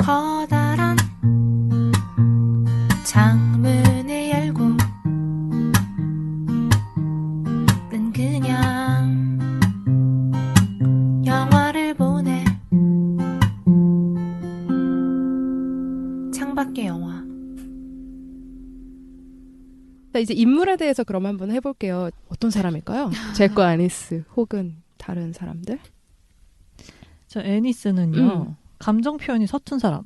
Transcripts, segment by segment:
커다란 창문을 열고 는 그냥 영화를 보네. 창밖의 영화. 이제 인물에 대해서 그럼 한번 해볼게요. 어떤 사람일까요? 잭과 애니스 혹은 다른 사람들? 저 애니스는요. 감정 표현이 서툰 사람.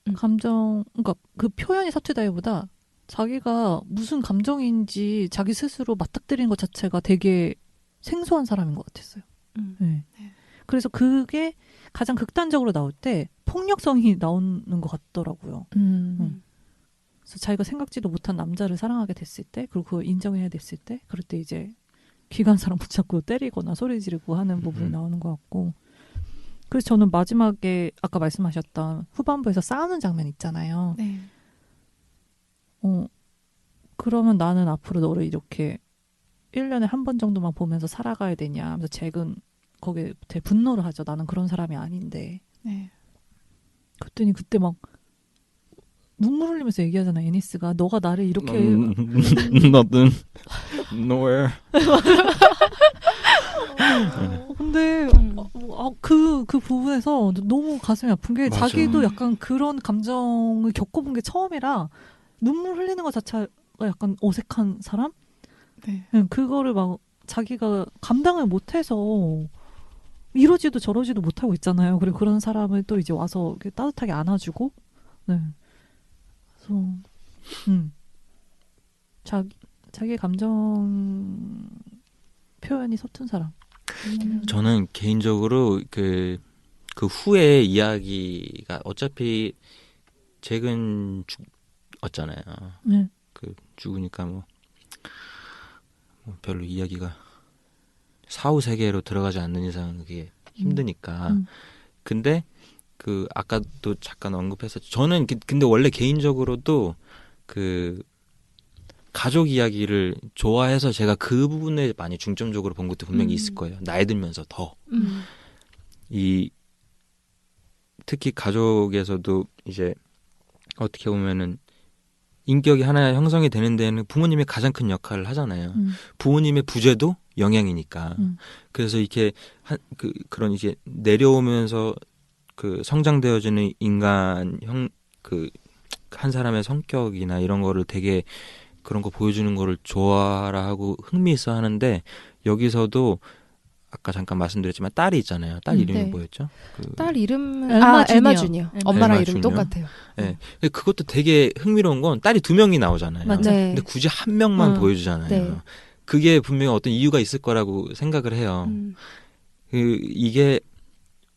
그러니까 그 표현이 서투다기보다 자기가 무슨 감정인지 자기 스스로 맞닥뜨리는 것 자체가 되게 생소한 사람인 것 같았어요. 네. 그래서 그게 가장 극단적으로 나올 때 폭력성이 나오는 것 같더라고요. 그래서 자기가 생각지도 못한 남자를 사랑하게 됐을 때, 그리고 그걸 인정해야 됐을 때, 그럴 때 이제 기관사랑 붙잡고 때리거나 소리 지르고 하는 부분이 나오는 것 같고. 그래서 저는 마지막에 아까 말씀하셨던 후반부에서 싸우는 장면 있잖아요. 네. 그러면 나는 앞으로 너를 이렇게 1년에 한 번 정도만 보면서 살아가야 되냐 하면서 잭은 거기에 되게 분노를 하죠. 나는 그런 사람이 아닌데. 네. 그랬더니 그때 막 눈물 흘리면서 얘기하잖아. 애니스가 너가 나를 이렇게 Nothing. Nowhere. 근데 그 부분에서 너무 가슴이 아픈 게 맞아. 자기도 약간 그런 감정을 겪어본 게 처음이라 눈물 흘리는 것 자체가 약간 어색한 사람? 네. 그거를 막 자기가 감당을 못해서 이러지도 저러지도 못하고 있잖아요. 그리고 그런 사람을 또 이제 와서 이렇게 따뜻하게 안아주고, 네. 그래서, 자기 감정 표현이 서툰 사람. 저는 개인적으로 그 후에 이야기가 어차피 잭은 죽었잖아요. 네. 그 죽으니까 뭐 별로 이야기가 사후 세계로 들어가지 않는 이상 그게 힘드니까. 근데 그 아까도 잠깐 언급했었죠. 저는 근데 원래 개인적으로도 그 가족 이야기를 좋아해서 제가 그 부분에 많이 중점적으로 본 것도 분명히 있을 거예요. 나이 들면서 더. 특히 가족에서도 이제 어떻게 보면은 인격이 하나 형성이 되는 데는 부모님이 가장 큰 역할을 하잖아요. 부모님의 부재도 영향이니까. 그래서 이렇게 그런 이제 내려오면서 그 성장되어지는 인간 한 사람의 성격이나 이런 거를 되게 그런 거 보여주는 거를 좋아라 하고 흥미있어 하는데, 여기서도 아까 잠깐 말씀드렸지만 딸이 있잖아요. 딸 이름이 네. 뭐였죠? 딸 이름은 엘마 주니어. 엄마랑 엘마 이름 주니어? 똑같아요. 네. 근데 그것도 되게 흥미로운 건 딸이 2명이 나오잖아요. 맞아. 네. 근데 굳이 한 명만 보여주잖아요. 네. 그게 분명히 어떤 이유가 있을 거라고 생각을 해요. 이게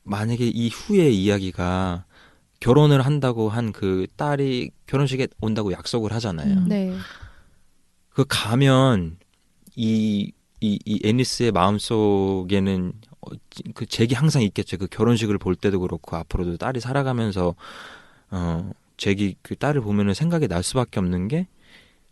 만약에 이 후의 이야기가 결혼을 한다고 한 그 딸이 결혼식에 온다고 약속을 하잖아요. 네. 그 가면 이 애니스의 마음속에는 그 잭이 항상 있겠죠. 그 결혼식을 볼 때도 그렇고 앞으로도 딸이 살아가면서 잭이 그 딸을 보면은 생각이 날 수밖에 없는 게,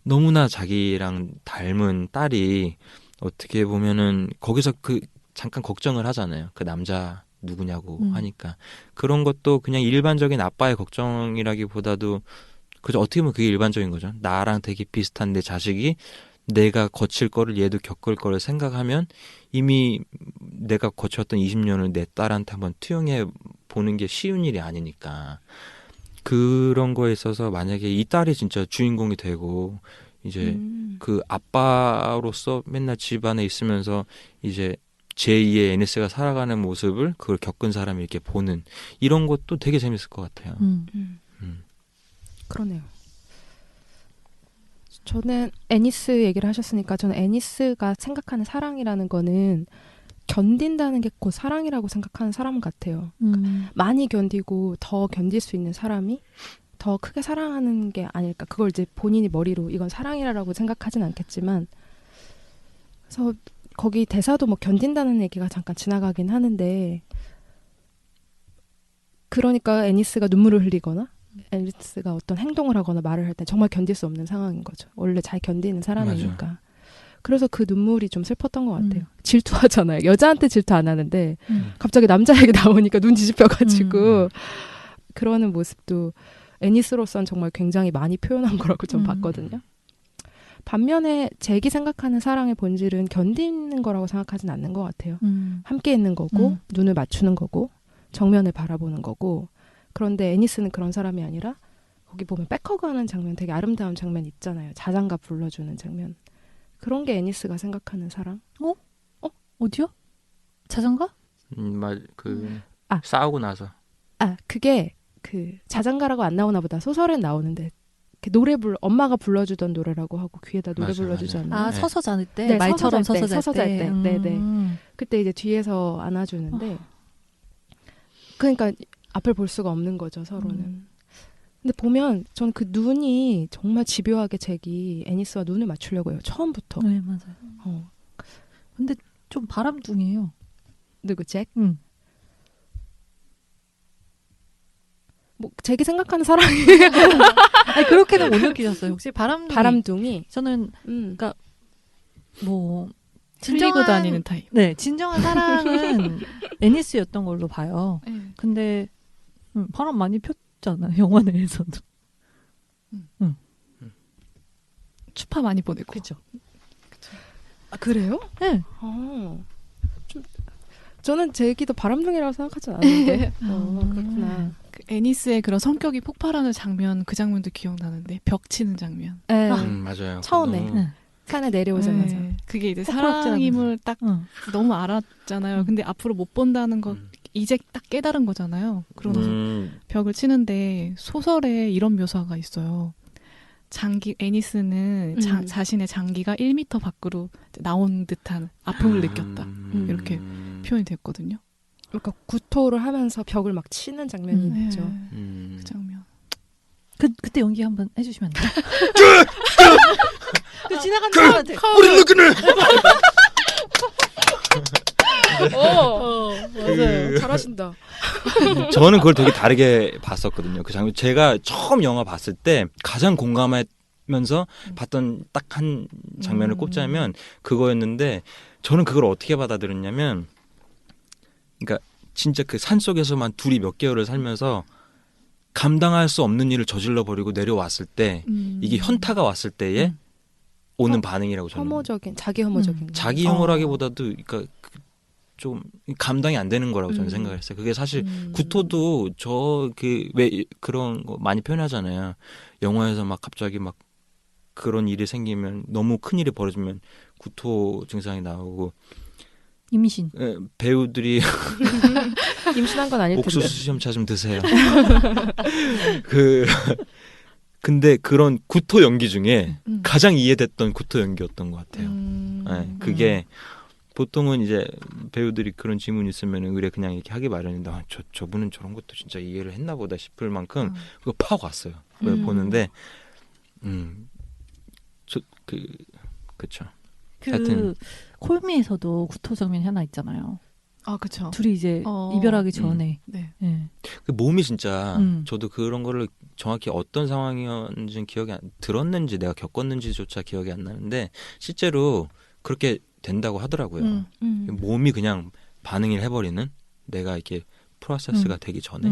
너무나 자기랑 닮은 딸이 어떻게 보면은 거기서 그 잠깐 걱정을 하잖아요. 그 남자 누구냐고 하니까. 그런 것도 그냥 일반적인 아빠의 걱정이라기보다도 그저 어떻게 보면 그게 일반적인 거죠. 나랑 되게 비슷한 내 자식이 내가 거칠 거를 얘도 겪을 거를 생각하면 이미 내가 거쳤던 20년을 내 딸한테 한번 투영해 보는 게 쉬운 일이 아니니까. 그런 거에 있어서 만약에 이 딸이 진짜 주인공이 되고 이제 그 아빠로서 맨날 집안에 있으면서 이제 제2의 애니스가 살아가는 모습을 그걸 겪은 사람이 이렇게 보는 이런 것도 되게 재밌을 것 같아요. 그러네요. 저는 애니스 얘기를 하셨으니까 저는 애니스가 생각하는 사랑이라는 거는 견딘다는 게 곧 사랑이라고 생각하는 사람 같아요. 많이 견디고 더 견딜 수 있는 사람이 더 크게 사랑하는 게 아닐까. 그걸 이제 본인이 머리로 이건 사랑이라고 생각하진 않겠지만, 그래서 거기 대사도 뭐 견딘다는 얘기가 잠깐 지나가긴 하는데, 그러니까 애니스가 눈물을 흘리거나 애니스가 어떤 행동을 하거나 말을 할 때 정말 견딜 수 없는 상황인 거죠. 원래 잘 견디는 사람이니까. 맞아. 그래서 그 눈물이 좀 슬펐던 것 같아요. 질투하잖아요. 여자한테 질투 안 하는데 갑자기 남자에게 나오니까 눈 뒤집혀가지고 그러는 모습도 애니스로선 정말 굉장히 많이 표현한 거라고 좀 봤거든요. 반면에 잭이 생각하는 사랑의 본질은 견디는 거라고 생각하진 않는 것 같아요. 함께 있는 거고 눈을 맞추는 거고 정면을 바라보는 거고 그런데 애니스는 그런 사람이 아니라 거기 보면 백허그 하는 장면 되게 아름다운 장면 있잖아요. 자장가 불러주는 장면. 그런 게 애니스가 생각하는 사랑. 어디요? 자장가? 싸우고 나서. 그게 그 자장가라고 안 나오나 보다. 소설엔 나오는데 노래 엄마가 불러주던 노래라고 하고 귀에다 노래 불러주지 않나요? 서서 자는 때? 네, 말처럼 서서 잘 때. 네네. 음. 그때 이제 뒤에서 안아주는데 그러니까 앞을 볼 수가 없는 거죠, 서로는. 근데 보면 전 그 눈이 정말 집요하게 잭이 애니스와 눈을 맞추려고 해요. 처음부터. 네, 맞아요. 근데 좀 바람둥이에요. 누구 잭? 응. 뭐 잭이 생각하는 사랑이 아니, 그렇게는 못 느끼셨어요. 혹시 바람둥이? 저는 그러니까 뭐 틀리고 다니는 타입. 네, 진정한 사랑은 애니스였던 걸로 봐요. 네. 근데 바람 많이 폈잖아, 영화 내에서도. 추파 많이 보내고. 그죠. 그래요? 네. 저는 잭이 더 바람둥이라고 생각하진 않는데. 그렇구나. 그 애니스의 그런 성격이 폭발하는 장면, 그 장면도 기억나는데 벽 치는 장면. 네. 맞아요. 처음에. 너무... 산에 내려오자마자. 네. 그게 이제 폭발적이라면서. 사랑임을 딱 너무 알았잖아요. 근데 앞으로 못 본다는 거 이제 딱 깨달은 거잖아요. 그러고 나서 벽을 치는데 소설에 이런 묘사가 있어요. 애니스는 자신의 장기가 1m 밖으로 나온 듯한 아픔을 느꼈다. 이렇게 표현이 됐거든요. 그러니까 구토를 하면서 벽을 막 치는 장면이 있죠. 그 장면. 그때 연기 한번 해주시면 안 돼요? 그 지나가는 사람한테 우리 누구는 맞아요. 잘하신다. 저는 그걸 되게 다르게 봤었거든요. 그 장면 제가 처음 영화 봤을 때 가장 공감하면서 봤던 딱 한 장면을 꼽자면 그거였는데 저는 그걸 어떻게 받아들였냐면 그러니까 진짜 그 산속에서만 둘이 몇 개월을 살면서 감당할 수 없는 일을 저질러 버리고 내려왔을 때 이게 현타가 왔을 때에 오는 반응이라고 저는 자기 혐오적인 자기 혐오라기보다도 그러니까 좀 감당이 안 되는 거라고 저는 생각을 했어요. 그게 사실 구토도 왜 그런 거 많이 표현하잖아요. 영화에서 막 갑자기 막 그런 일이 생기면 너무 큰 일이 벌어지면 구토 증상이 나오고 임신. 배우들이 임신한 건 아닐 텐데. 옥수수 수염차 좀 드세요. 근데 그런 구토 연기 중에 가장 이해됐던 구토 연기였던 것 같아요. 네, 그게 보통은 이제 배우들이 그런 질문이 있으면 의뢰 그냥 이렇게 하기 마련인데 저분은 저런 것도 진짜 이해를 했나 보다 싶을 만큼 그거 파고 왔어요. 그걸 보는데 그쵸. 하여튼 콜미에서도 구토 장면이 하나 있잖아요. 아, 그쵸. 둘이 이제 이별하기 전에. 네. 네. 그 몸이 진짜 저도 그런 거를 정확히 어떤 상황이었는지 들었는지 내가 겪었는지조차 기억이 안 나는데 실제로 그렇게 된다고 하더라고요. 몸이 그냥 반응을 해버리는 내가 이렇게 프로세스가 되기 전에.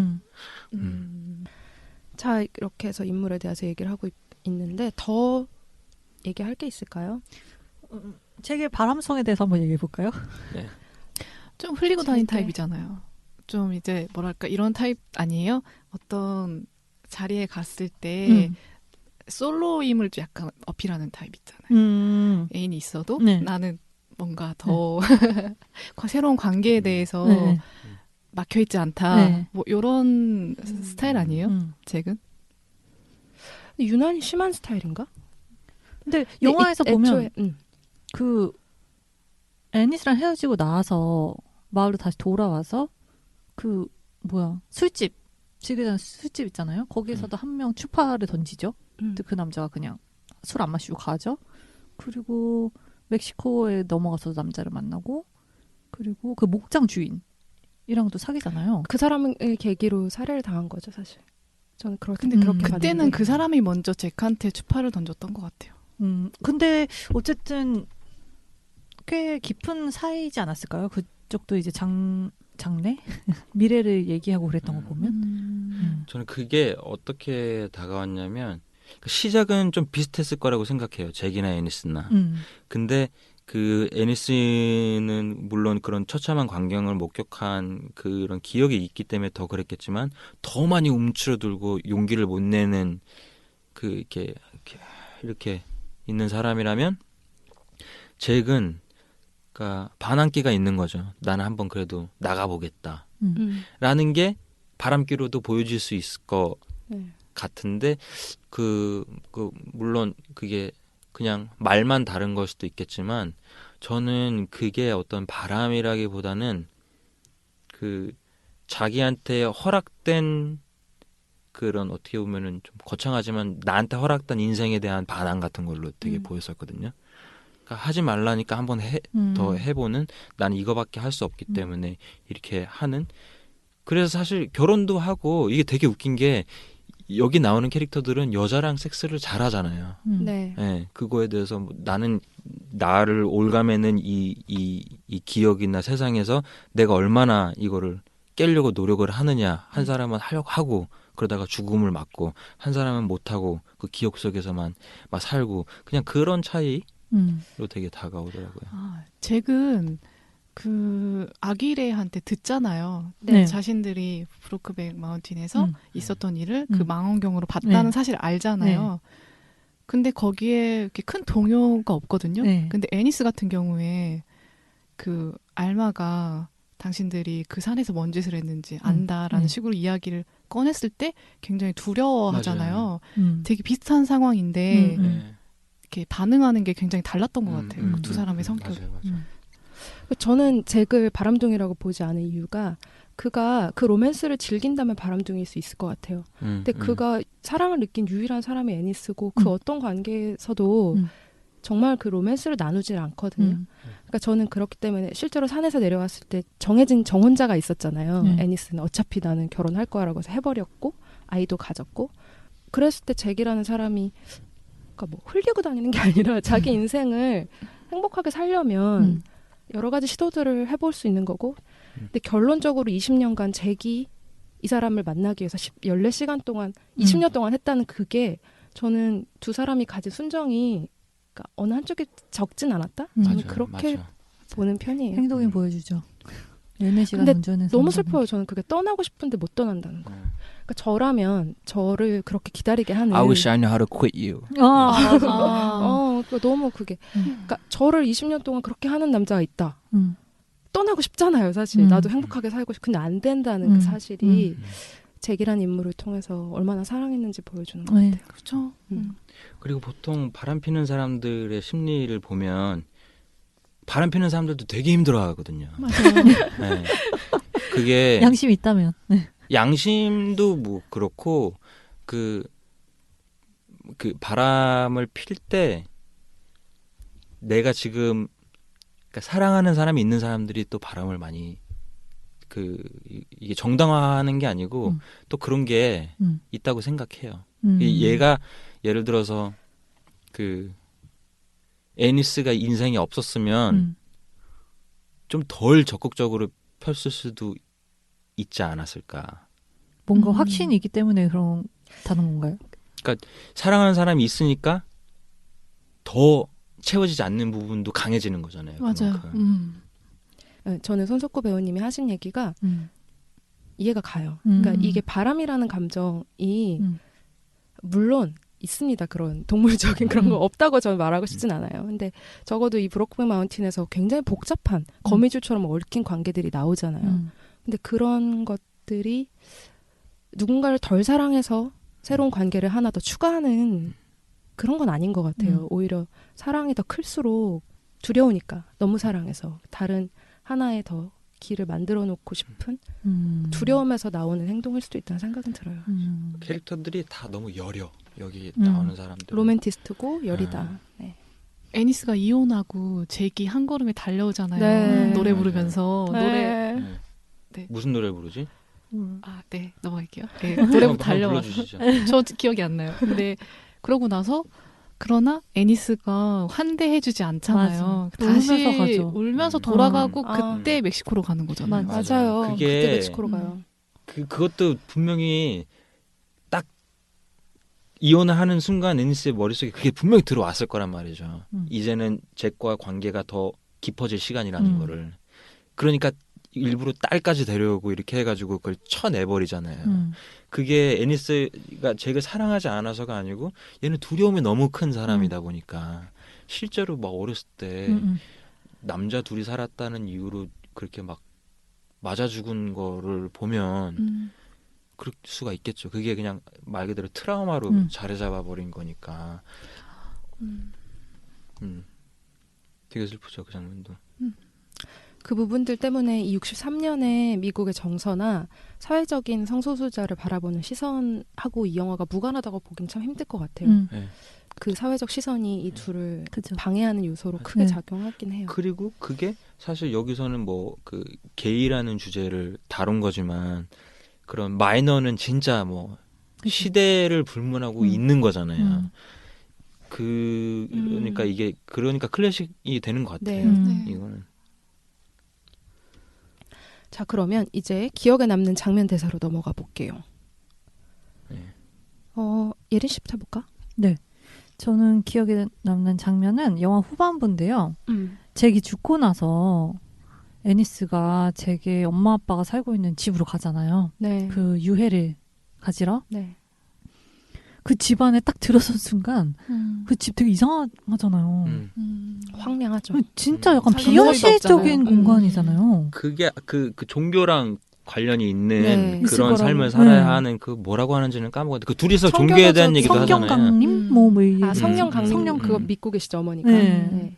자, 이렇게 해서 인물에 대해서 얘기를 하고 있는데 더 얘기할 게 있을까요? 책의 바람성에 대해서 한번 얘기해 볼까요? 네. 좀 흘리고 다닌 재밌게. 타입이잖아요. 좀 이제 뭐랄까 이런 타입 아니에요? 어떤 자리에 갔을 때 솔로임을 좀 약간 어필하는 타입 있잖아요. 애인이 있어도 네. 나는 뭔가 더 새로운 관계에 대해서 네. 막혀있지 않다. 네. 뭐 이런 스타일 아니에요? 잭은? 유난히 심한 스타일인가? 근데 영화에서 보면 애초에, 그 애니스랑 헤어지고 나서 마을로 다시 돌아와서 그 술집 지리산 술집 있잖아요. 거기서도 한 명 추파를 던지죠. 근데 그 남자가 그냥 술 안 마시고 가죠. 그리고 멕시코에 넘어가서 남자를 만나고 그리고 그 목장 주인이랑도 사귀잖아요. 그 사람을 계기로 살해를 당한 거죠, 사실. 저는 그렇게 그때는 봤는데. 그 사람이 먼저 잭한테 추파를 던졌던 것 같아요. 근데 어쨌든 꽤 깊은 사이지 않았을까요? 그쪽도 이제 장래? 미래를 얘기하고 그랬던 거 보면. 저는 그게 어떻게 다가왔냐면 그 시작은 좀 비슷했을 거라고 생각해요. 잭이나 애니스나. 근데 그 애니스는 물론 그런 처참한 광경을 목격한 그런 기억이 있기 때문에 더 그랬겠지만 더 많이 움츠러들고 용기를 못 내는 그 이렇게 있는 사람이라면 잭은 그러니까 반항기가 있는 거죠. 나는 한번 그래도 나가보겠다. 라는 게 바람기로도 보여질 수 있을 것 같은데 물론 그게 그냥 말만 다른 걸 수도 있겠지만 저는 그게 어떤 바람이라기보다는 그 자기한테 허락된 그런 어떻게 보면은 좀 거창하지만 나한테 허락된 인생에 대한 반항 같은 걸로 되게 보였었거든요. 그러니까 하지 말라니까 한번 더 해보는 나는 이거밖에 할 수 없기 때문에 이렇게 하는 그래서 사실 결혼도 하고 이게 되게 웃긴 게 여기 나오는 캐릭터들은 여자랑 섹스를 잘하잖아요. 네. 네, 그거에 대해서 뭐 나는 나를 올가매는 이 기억이나 세상에서 내가 얼마나 이거를 깨려고 노력을 하느냐. 한 사람은 하려고 하고 그러다가 죽음을 맞고 한 사람은 못하고 그 기억 속에서만 막 살고 그냥 그런 차이로 되게 다가오더라고요. 잭은 그 아기레한테 듣잖아요. 네. 자신들이 브로크백 마운틴에서 있었던 일을 그 음. 망원경으로 봤다는 네. 사실을 알잖아요. 근데 거기에 이렇게 큰 동요가 없거든요. 네. 근데 애니스 같은 경우에 그 알마가 당신들이 그 산에서 뭔 짓을 했는지 안다라는 식으로 이야기를 꺼냈을 때 굉장히 두려워하잖아요. 되게 비슷한 상황인데 네. 이렇게 반응하는 게 굉장히 달랐던 것 같아요. 그두 사람의 성격이. 맞아요. 저는 잭을 바람둥이라고 보지 않은 이유가 그가 그 로맨스를 즐긴다면 바람둥이일 수 있을 것 같아요. 근데 그가 사랑을 느낀 유일한 사람이 애니스고 그 어떤 관계에서도 정말 그 로맨스를 나누질 않거든요. 그러니까 저는 그렇기 때문에 실제로 산에서 내려왔을 때 정해진 정혼자가 있었잖아요. 애니스는 어차피 나는 결혼할 거야라고 해서 해버렸고 아이도 가졌고 그랬을 때 잭이라는 사람이 그러니까 뭐 흘리고 다니는 게 아니라 자기 인생을 행복하게 살려면 여러 가지 시도들을 해볼 수 있는 거고 근데 결론적으로 20년간 잭이 이 사람을 만나기 위해서 14시간 동안 20년 동안 했다는 그게 저는 두 사람이 가진 순정이 그러니까 어느 한쪽에 적진 않았다? 저는 맞아요. 그렇게 맞아. 보는 편이에요. 행동이 보여주죠. 14시간 근데 운전해서 너무 슬퍼요. 저는 그게 떠나고 싶은데 못 떠난다는 거. 그러니까 저라면 저를 그렇게 기다리게 하는 I wish I knew how to quit you. 그거 너무 그게 그러니까 저를 20년 동안 그렇게 하는 남자가 있다. 떠나고 싶잖아요, 사실. 나도 행복하게 살고 싶. 근데 안 된다는 그 사실이 잭이라는 인물을 통해서 얼마나 사랑했는지 보여주는 것 같아요. 그렇죠. 그리고 보통 바람 피는 사람들의 심리를 보면 바람 피는 사람들도 되게 힘들어하거든요. 맞아요. 네. 그게 양심이 있다면. 양심도 뭐 그렇고 그 바람을 필 때 내가 지금 그러니까 사랑하는 사람이 있는 사람들이 또 바람을 많이 이게 정당화하는 게 아니고 또 그런 게 있다고 생각해요. 얘가 예를 들어서 애니스가 인생이 없었으면 좀 덜 적극적으로 폈을 수도 있지 않았을까. 뭔가 확신이 있기 때문에 그렇다는 건가요? 그러니까 사랑하는 사람이 있으니까 더 채워지지 않는 부분도 강해지는 거잖아요. 맞아요. 네, 저는 손석구 배우님이 하신 얘기가 이해가 가요. 그러니까 이게 바람이라는 감정이 물론 있습니다. 그런 동물적인 그런 거 없다고 저는 말하고 싶진 않아요. 근데 적어도 이 브로크백 마운틴에서 굉장히 복잡한 거미줄처럼 얽힌 관계들이 나오잖아요. 근데 그런 것들이 누군가를 덜 사랑해서 새로운 관계를 하나 더 추가하는 그런 건 아닌 것 같아요. 오히려 사랑이 더 클수록 두려우니까 너무 사랑해서 다른 하나의 더 길을 만들어 놓고 싶은 두려움에서 나오는 행동일 수도 있다는 생각은 들어요. 캐릭터들이 다 너무 여려. 여기 나오는 사람들. 로맨티스트고 여리다. 네. 애니스가 이혼하고 잭이 한 걸음에 달려오잖아요. 네. 노래 부르면서 노래. 네. 네. 무슨 노래 부르지? 네, 넘어갈게요. 네, 노래부터 달려와서 불러주시죠. 저 기억이 안 나요. 근데 그러고 나서 그러나 애니스가 환대해주지 않잖아요. 맞아. 다시 울면서 가죠. 울면서 돌아가고 아. 그때 멕시코로 가는 거잖아요. 맞아요. 그게 그때 멕시코로 가요. 그것도 분명히 이혼을 하는 순간 애니스의 머릿속에 그게 분명히 들어왔을 거란 말이죠. 이제는 잭과 관계가 더 깊어질 시간이라는 거를. 그러니까 일부러 딸까지 데려오고 이렇게 해가지고 그걸 쳐내버리잖아요. 그게 애니스가 잭을 사랑하지 않아서가 아니고 얘는 두려움이 너무 큰 사람이다 보니까 실제로 막 어렸을 때 남자 둘이 살았다는 이유로 그렇게 막 맞아 죽은 거를 보면 그럴 수가 있겠죠. 그게 그냥 말 그대로 트라우마로 자리 잡아버린 거니까. 되게 슬프죠, 그 장면도. 그 부분들 때문에 이 63년에 미국의 정서나 사회적인 성소수자를 바라보는 시선하고 이 영화가 무관하다고 보긴 참 힘들 것 같아요. 네. 그 사회적 시선이 이 둘을 그죠. 방해하는 요소로 크게 네. 작용하긴 해요. 그리고 그게 사실 여기서는 뭐 그 게이라는 주제를 다룬 거지만 그런 마이너는 진짜 뭐 시대를 불문하고 있는 거잖아요. 그러니까 이게 그러니까 클래식이 되는 것 같아요. 네. 이거는. 자, 그러면 이제 기억에 남는 장면 대사로 넘어가 볼게요. 네. 예린 씨부터 해볼까? 네. 저는 기억에 남는 장면은 영화 후반부인데요. 잭이 죽고 나서 애니스가 잭의 엄마 아빠가 살고 있는 집으로 가잖아요. 네. 그 유해를 가지러. 네. 그 집안에 딱 들어선 순간 그 집 되게 이상하잖아요. 황량하죠. 진짜 약간 살던 비현실적인 없잖아요. 공간이잖아요. 그게 그 종교랑 관련이 있는 네. 있을 그런 거라고. 삶을 살아야 네. 하는 그 뭐라고 하는지는 까먹었는데 그 둘이서 청교도죠. 종교에 대한 얘기도 하잖아요. 성경강림? 뭐 성령 강림 성령 그거 음. 믿고 계시죠, 어머니가. 네. 네.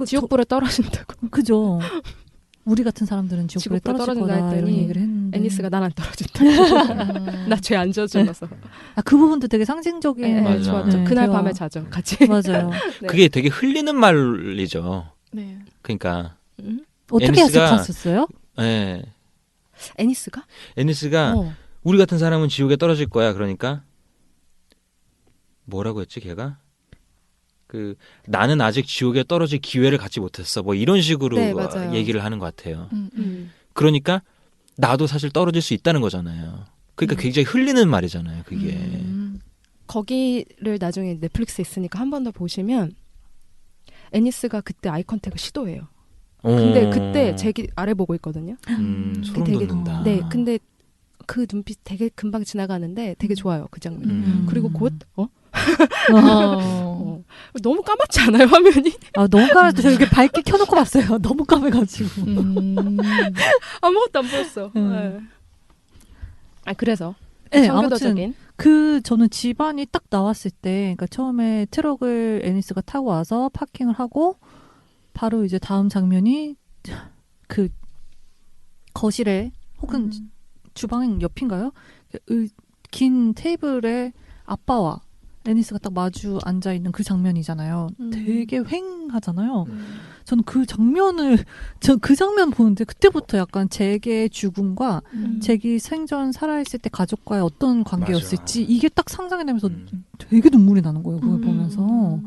지옥불에 떨어진다고. 그죠. 우리 같은 사람들은 지옥불에 지옥불에 떨어질 떨어진다 거다 이런 했더니 얘기를 했는데 애니스가 난 안 떨어진다. 나 죄 안 져줘서. 그 부분도 되게 상징적인 네, 맞아. 좋았죠. 네, 그날 대화. 밤에 자죠, 같이. 맞아요. 네. 그게 되게 흘리는 말이죠. 네. 그러니까 어떻게 애니스가- 해석하셨어요? 예. 애니스가? 애니스가 우리 같은 사람은 지옥에 떨어질 거야. 그러니까 뭐라고 했지 걔가? 그 나는 아직 지옥에 떨어질 기회를 갖지 못했어. 뭐 이런 식으로 네, 맞아요. 얘기를 하는 것 같아요. 음. 그러니까 나도 사실 떨어질 수 있다는 거잖아요. 그러니까 굉장히 흘리는 말이잖아요. 그게. 거기를 나중에 넷플릭스에 있으니까 한 번 더 보시면 애니스가 그때 아이 컨택을 시도해요. 근데 그때 잭이 아래 보고 있거든요. 소름 되게- 돋는다. 네, 근데 그 눈빛 되게 금방 지나가는데 되게 좋아요, 그 장면. 그리고 곧 너무 까맣지 않아요, 화면이? 너무 까매서 이렇게 밝게 켜놓고 봤어요. 너무 까매가지고. 아무것도 안 보였어. 네. 그래서 네, 청교도적인 저는 집안이 딱 나왔을 때, 그러니까 처음에 트럭을 애니스가 타고 와서 파킹을 하고, 바로 이제 다음 장면이 그 거실에 혹은 주방 옆인가요? 긴 테이블에 아빠와 애니스가 딱 마주 앉아 있는 그 장면이잖아요. 되게 휑하잖아요. 저는 그 장면 보는데 그때부터 약간 잭의 죽음과 잭이 생전 살아있을 때 가족과의 어떤 관계였을지 맞아. 이게 딱 상상이 되면서 되게 눈물이 나는 거예요. 그걸 보면서.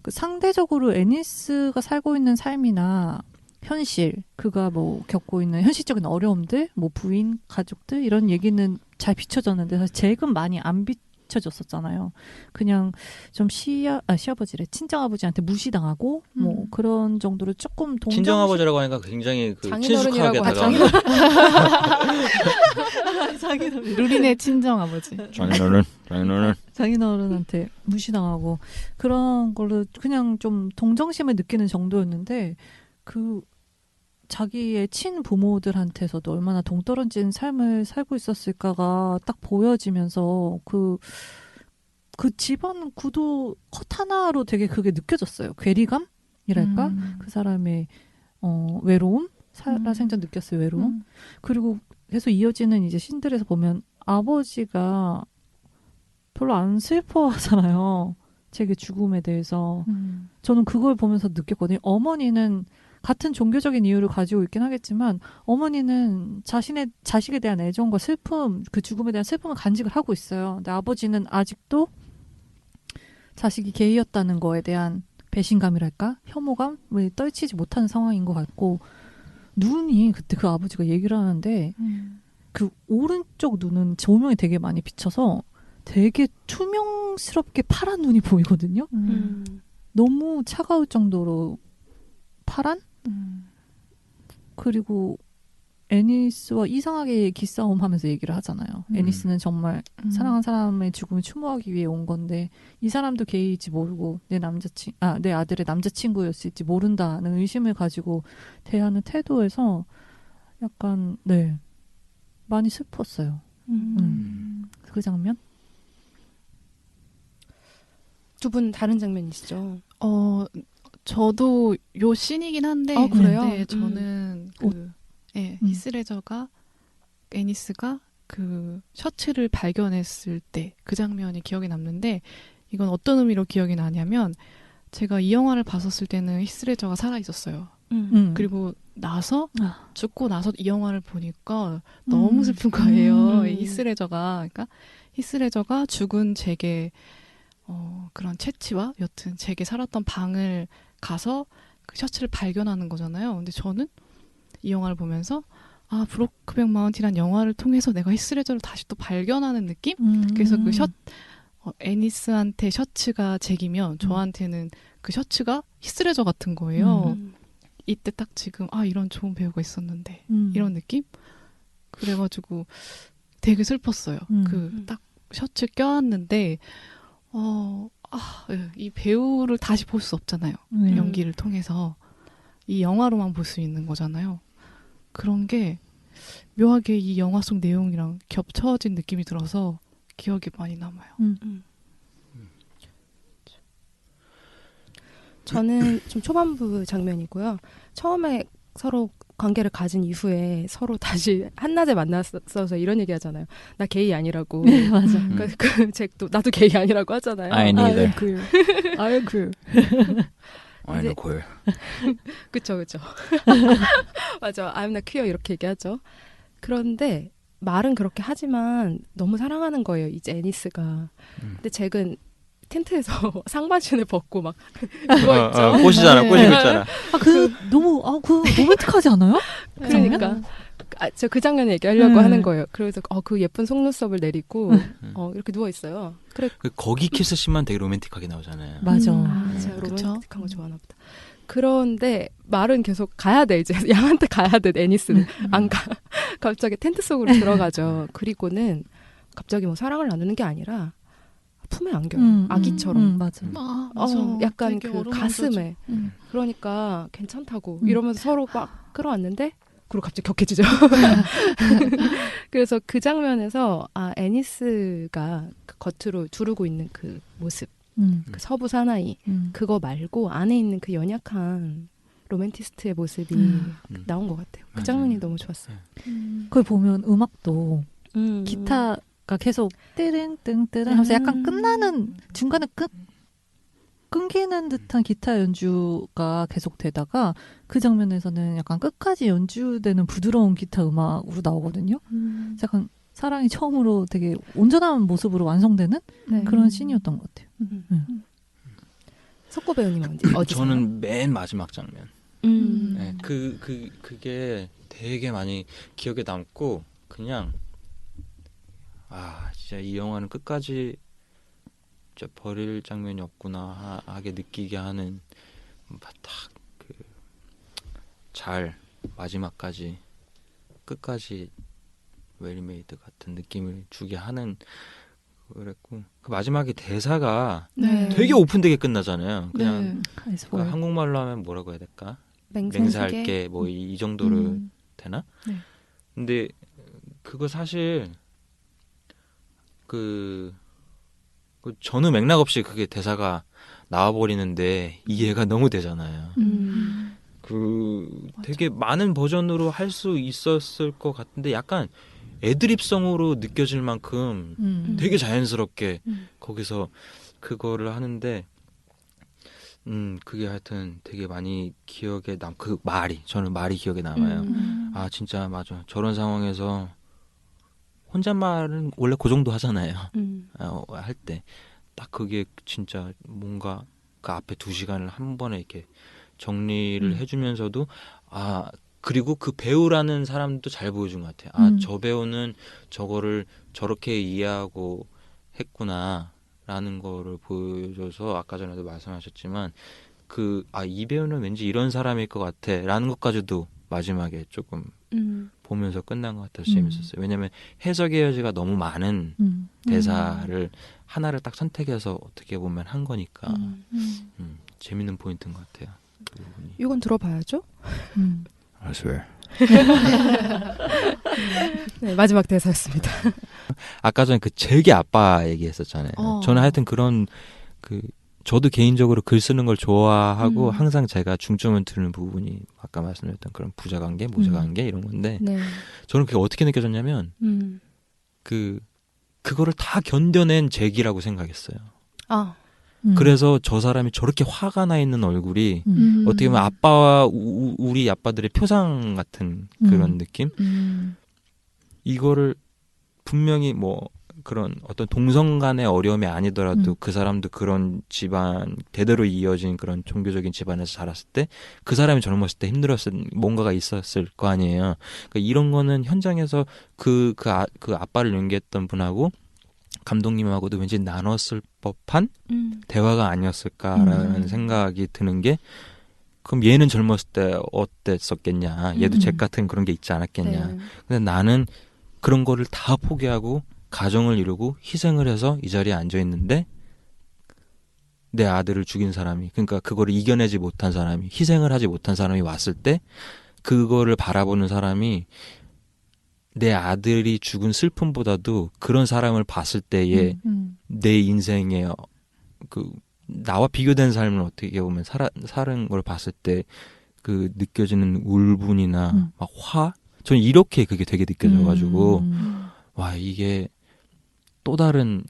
그 상대적으로 애니스가 살고 있는 삶이나 현실, 그가 뭐 겪고 있는 현실적인 어려움들, 뭐 부인, 가족들 이런 얘기는 잘 비춰졌는데 사실 잭은 많이 안 비춰졌었잖아요. 그냥 좀 시아버지래 친정아버지한테 무시당하고 뭐 그런 정도로 조금 친정아버지라고 하니까 굉장히 그 친숙하게 장인어른이라고 다가오는 루린의 친정 아버지. 장인어른한테 무시당하고 그런 걸로 그냥 좀 동정심을 느끼는 정도였는데 그 자기의 친부모들한테서도 얼마나 동떨어진 삶을 살고 있었을까가 딱 보여지면서 그 집안 구도 컷 하나로 되게 그게 느껴졌어요. 괴리감이랄까? 그 사람의 외로움? 살아생전 느꼈어요. 외로움. 그리고 계속 이어지는 이제 신들에서 보면 아버지가 별로 안 슬퍼하잖아요. 잭의 죽음에 대해서. 저는 그걸 보면서 느꼈거든요. 어머니는 같은 종교적인 이유를 가지고 있긴 하겠지만 어머니는 자신의 자식에 대한 애정과 슬픔, 그 죽음에 대한 슬픔을 간직을 하고 있어요. 근데 아버지는 아직도 자식이 게이였다는 거에 대한 배신감이랄까? 혐오감을 떨치지 못하는 상황인 것 같고 눈이 그때 그 아버지가 얘기를 하는데 그 오른쪽 눈은 조명이 되게 많이 비쳐서 되게 투명스럽게 파란 눈이 보이거든요. 너무 차가울 정도로 파란? 그리고 애니스와 이상하게 기싸움 하면서 얘기를 하잖아요. 애니스는 정말 사랑한 사람의 죽음을 추모하기 위해 온 건데 이 사람도 게이일지 모르고 내 아들의 남자친구였을지 모른다는 의심을 가지고 대하는 태도에서 약간 네 많이 슬펐어요. 그 장면? 두 분 다른 장면이시죠? 저도 요 씬이긴 한데 그래요? 네, 저는 히스레저가 애니스가 그 셔츠를 발견했을 때 그 장면이 기억에 남는데 이건 어떤 의미로 기억이 나냐면 제가 이 영화를 봤었을 때는 히스레저가 살아 있었어요. 그리고 죽고 나서 이 영화를 보니까 너무 슬픈 거예요. 이 히스레저가 그러니까 히스레저가 죽은 잭의 그런 채취와 여튼 잭이 살았던 방을 가서 그 셔츠를 발견하는 거잖아요. 근데 저는 이 영화를 보면서 브로크백 마운틴이란 영화를 통해서 내가 히스레저를 다시 또 발견하는 느낌? 그래서 그 애니스한테 셔츠가 잭이면 저한테는 그 셔츠가 히스레저 같은 거예요. 이때 딱 지금 이런 좋은 배우가 있었는데 이런 느낌? 그래가지고 되게 슬펐어요. 그 딱 셔츠 껴안는데 이 배우를 다시 볼 수 없잖아요. 연기를 통해서 이 영화로만 볼 수 있는 거잖아요. 그런 게 묘하게 이 영화 속 내용이랑 겹쳐진 느낌이 들어서 기억에 많이 남아요. 저는 좀 초반부 장면이고요. 처음에 서로 관계를 가진 이후에 서로 다시 한낮에 만났어서 이런 얘기 하잖아요. 나 게이 아니라고. 네, 맞아. 그 잭도 나도 게이 아니라고 하잖아요. I neither. I agree. I know queer. 그쵸. 맞아. I'm not queer 이렇게 얘기하죠. 그런데 말은 그렇게 하지만 너무 사랑하는 거예요. 이제 애니스가. 근데 잭은 텐트에서 상반신을 벗고 막 누워 있죠. 꽃이잖아. 네. 꽃이고 있잖아. 너무 로맨틱하지 않아요? 그러니까 저 그 장면 얘기하려고 하는 거예요. 그래서 그 예쁜 속눈썹을 내리고 이렇게 누워 있어요. 그래. 거기 키스씬만 되게 로맨틱하게 나오잖아요. 맞아. 제가 로맨틱한 거 좋아하나 보다. 그런데 말은 계속 가야 돼. 이제 양한테 가야 돼. 애니스는 안 가. 갑자기 텐트 속으로 들어가죠. 그리고는 갑자기 뭐 사랑을 나누는 게 아니라 품에 안겨요. 아기처럼. 맞아. 약간 그 가슴에. 그러니까 괜찮다고 이러면서 서로 막 끌어왔는데 그리고 갑자기 격해지죠. 그래서 그 장면에서 애니스가 그 겉으로 두르고 있는 그 모습, 그 서부 사나이 그거 말고 안에 있는 그 연약한 로맨티스트의 모습이 나온 것 같아요. 그 장면이 너무 좋았어요. 그걸 보면 음악도 기타가 계속 뜨릉뜨릉 하면서 약간 끝나는 중간에 끊기는 듯한 기타 연주가 계속 되다가 그 장면에서는 약간 끝까지 연주되는 부드러운 기타 음악으로 나오거든요. 약간 사랑이 처음으로 되게 온전한 모습으로 완성되는 그런 씬이었던 것 같아요. 석고 배우님은 어디서? 저는 맨 마지막 장면. 네, 그게 되게 많이 기억에 남고 그냥 진짜 이 영화는 끝까지 진짜 버릴 장면이 없구나 하게 느끼게 하는 딱 잘 마지막까지 끝까지 웰메이드 같은 느낌을 주게 하는 그랬고 그 마지막에 대사가 되게 오픈되게 끝나잖아요. 그냥 한국말로 하면 뭐라고 해야 될까? 맹세할게 뭐 이 정도로 되나? 네. 근데 그거 사실 전후 맥락 없이 그게 대사가 나와버리는데 이해가 너무 되잖아요. 되게 많은 버전으로 할 수 있었을 것 같은데 약간 애드립성으로 느껴질 만큼 되게 자연스럽게 거기서 그거를 하는데 그게 하여튼 되게 많이 기억에 저는 말이 기억에 남아요. 진짜 맞아. 저런 상황에서 혼잣말은 원래 그 정도 하잖아요. 할 때 딱 그게 진짜 뭔가 그 앞에 2시간을 한 번에 이렇게 정리를 해주면서도 그리고 그 배우라는 사람도 잘 보여준 것 같아요. 저 배우는 저거를 저렇게 이해하고 했구나라는 거를 보여줘서 아까 전에도 말씀하셨지만 이 배우는 왠지 이런 사람일 것 같아라는 것까지도 마지막에 조금 보면서 끝난 것 같아서 재밌었어요. 왜냐하면 해석의 여지가 너무 많은 대사를 하나를 딱 선택해서 어떻게 보면 한 거니까 재밌는 포인트인 것 같아요. 그 부분이. 이건 들어봐야죠. I swear. 네, 마지막 대사였습니다. 아까 전에 그 제게 아빠 얘기했었잖아요. 저는 하여튼 그런 저도 개인적으로 글 쓰는 걸 좋아하고 항상 제가 중점을 두는 부분이 아까 말씀드렸던 그런 부자 관계, 모자 관계 이런 건데 네. 저는 그게 어떻게 느껴졌냐면 그거를 다 견뎌낸 잭이라고 생각했어요. 그래서 저 사람이 저렇게 화가 나 있는 얼굴이 어떻게 보면 아빠와 우리 아빠들의 표상 같은 그런 느낌? 이거를 분명히 뭐 그런 어떤 동성 간의 어려움이 아니더라도 그 사람도 그런 집안 대대로 이어진 그런 종교적인 집안에서 자랐을 때 그 사람이 젊었을 때 힘들었을 뭔가가 있었을 거 아니에요. 그러니까 이런 거는 현장에서 그 아빠를 연기했던 분하고 감독님하고도 왠지 나눴을 법한 대화가 아니었을까라는 생각이 드는 게 그럼 얘는 젊었을 때 어땠었겠냐. 얘도 잭 같은 그런 게 있지 않았겠냐. 네. 근데 나는 그런 거를 다 포기하고 가정을 이루고 희생을 해서 이 자리에 앉아 있는데 내 아들을 죽인 사람이 그러니까 그거를 이겨내지 못한 사람이 희생을 하지 못한 사람이 왔을 때 그거를 바라보는 사람이 내 아들이 죽은 슬픔보다도 그런 사람을 봤을 때에 내 인생에 나와 비교된 삶을 어떻게 보면 사는 걸 봤을 때 그 느껴지는 울분이나 막 화? 저는 이렇게 그게 되게 느껴져가지고 와 이게 또 다른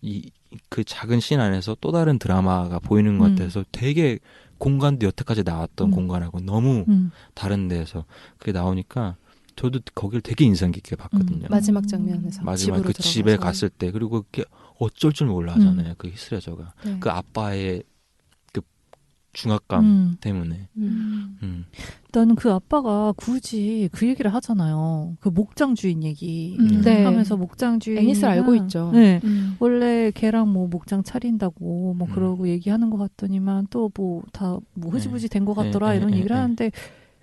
그 작은 씬 안에서 또 다른 드라마가 보이는 것 같아서 되게 공간도 여태까지 나왔던 공간하고 너무 다른 데에서 그게 나오니까 저도 거길 되게 인상 깊게 봤거든요. 마지막 장면에서 마지막 그 집으로 집에 들어가서. 갔을 때 그리고 그게 어쩔 줄 몰라 하잖아요. 그 히스레저가 네. 그 아빠의 그 중압감 때문에. 나는 그 아빠가 굳이 그 얘기를 하잖아요. 그 목장 주인 얘기 네. 하면서 목장 주인 애니스를 알고 있죠. 네. 원래 걔랑 뭐 목장 차린다고 뭐 그러고 얘기하는 것 같더니만 또 뭐 다 뭐 흐지부지 된 것 같더라 이런 얘기를 하는데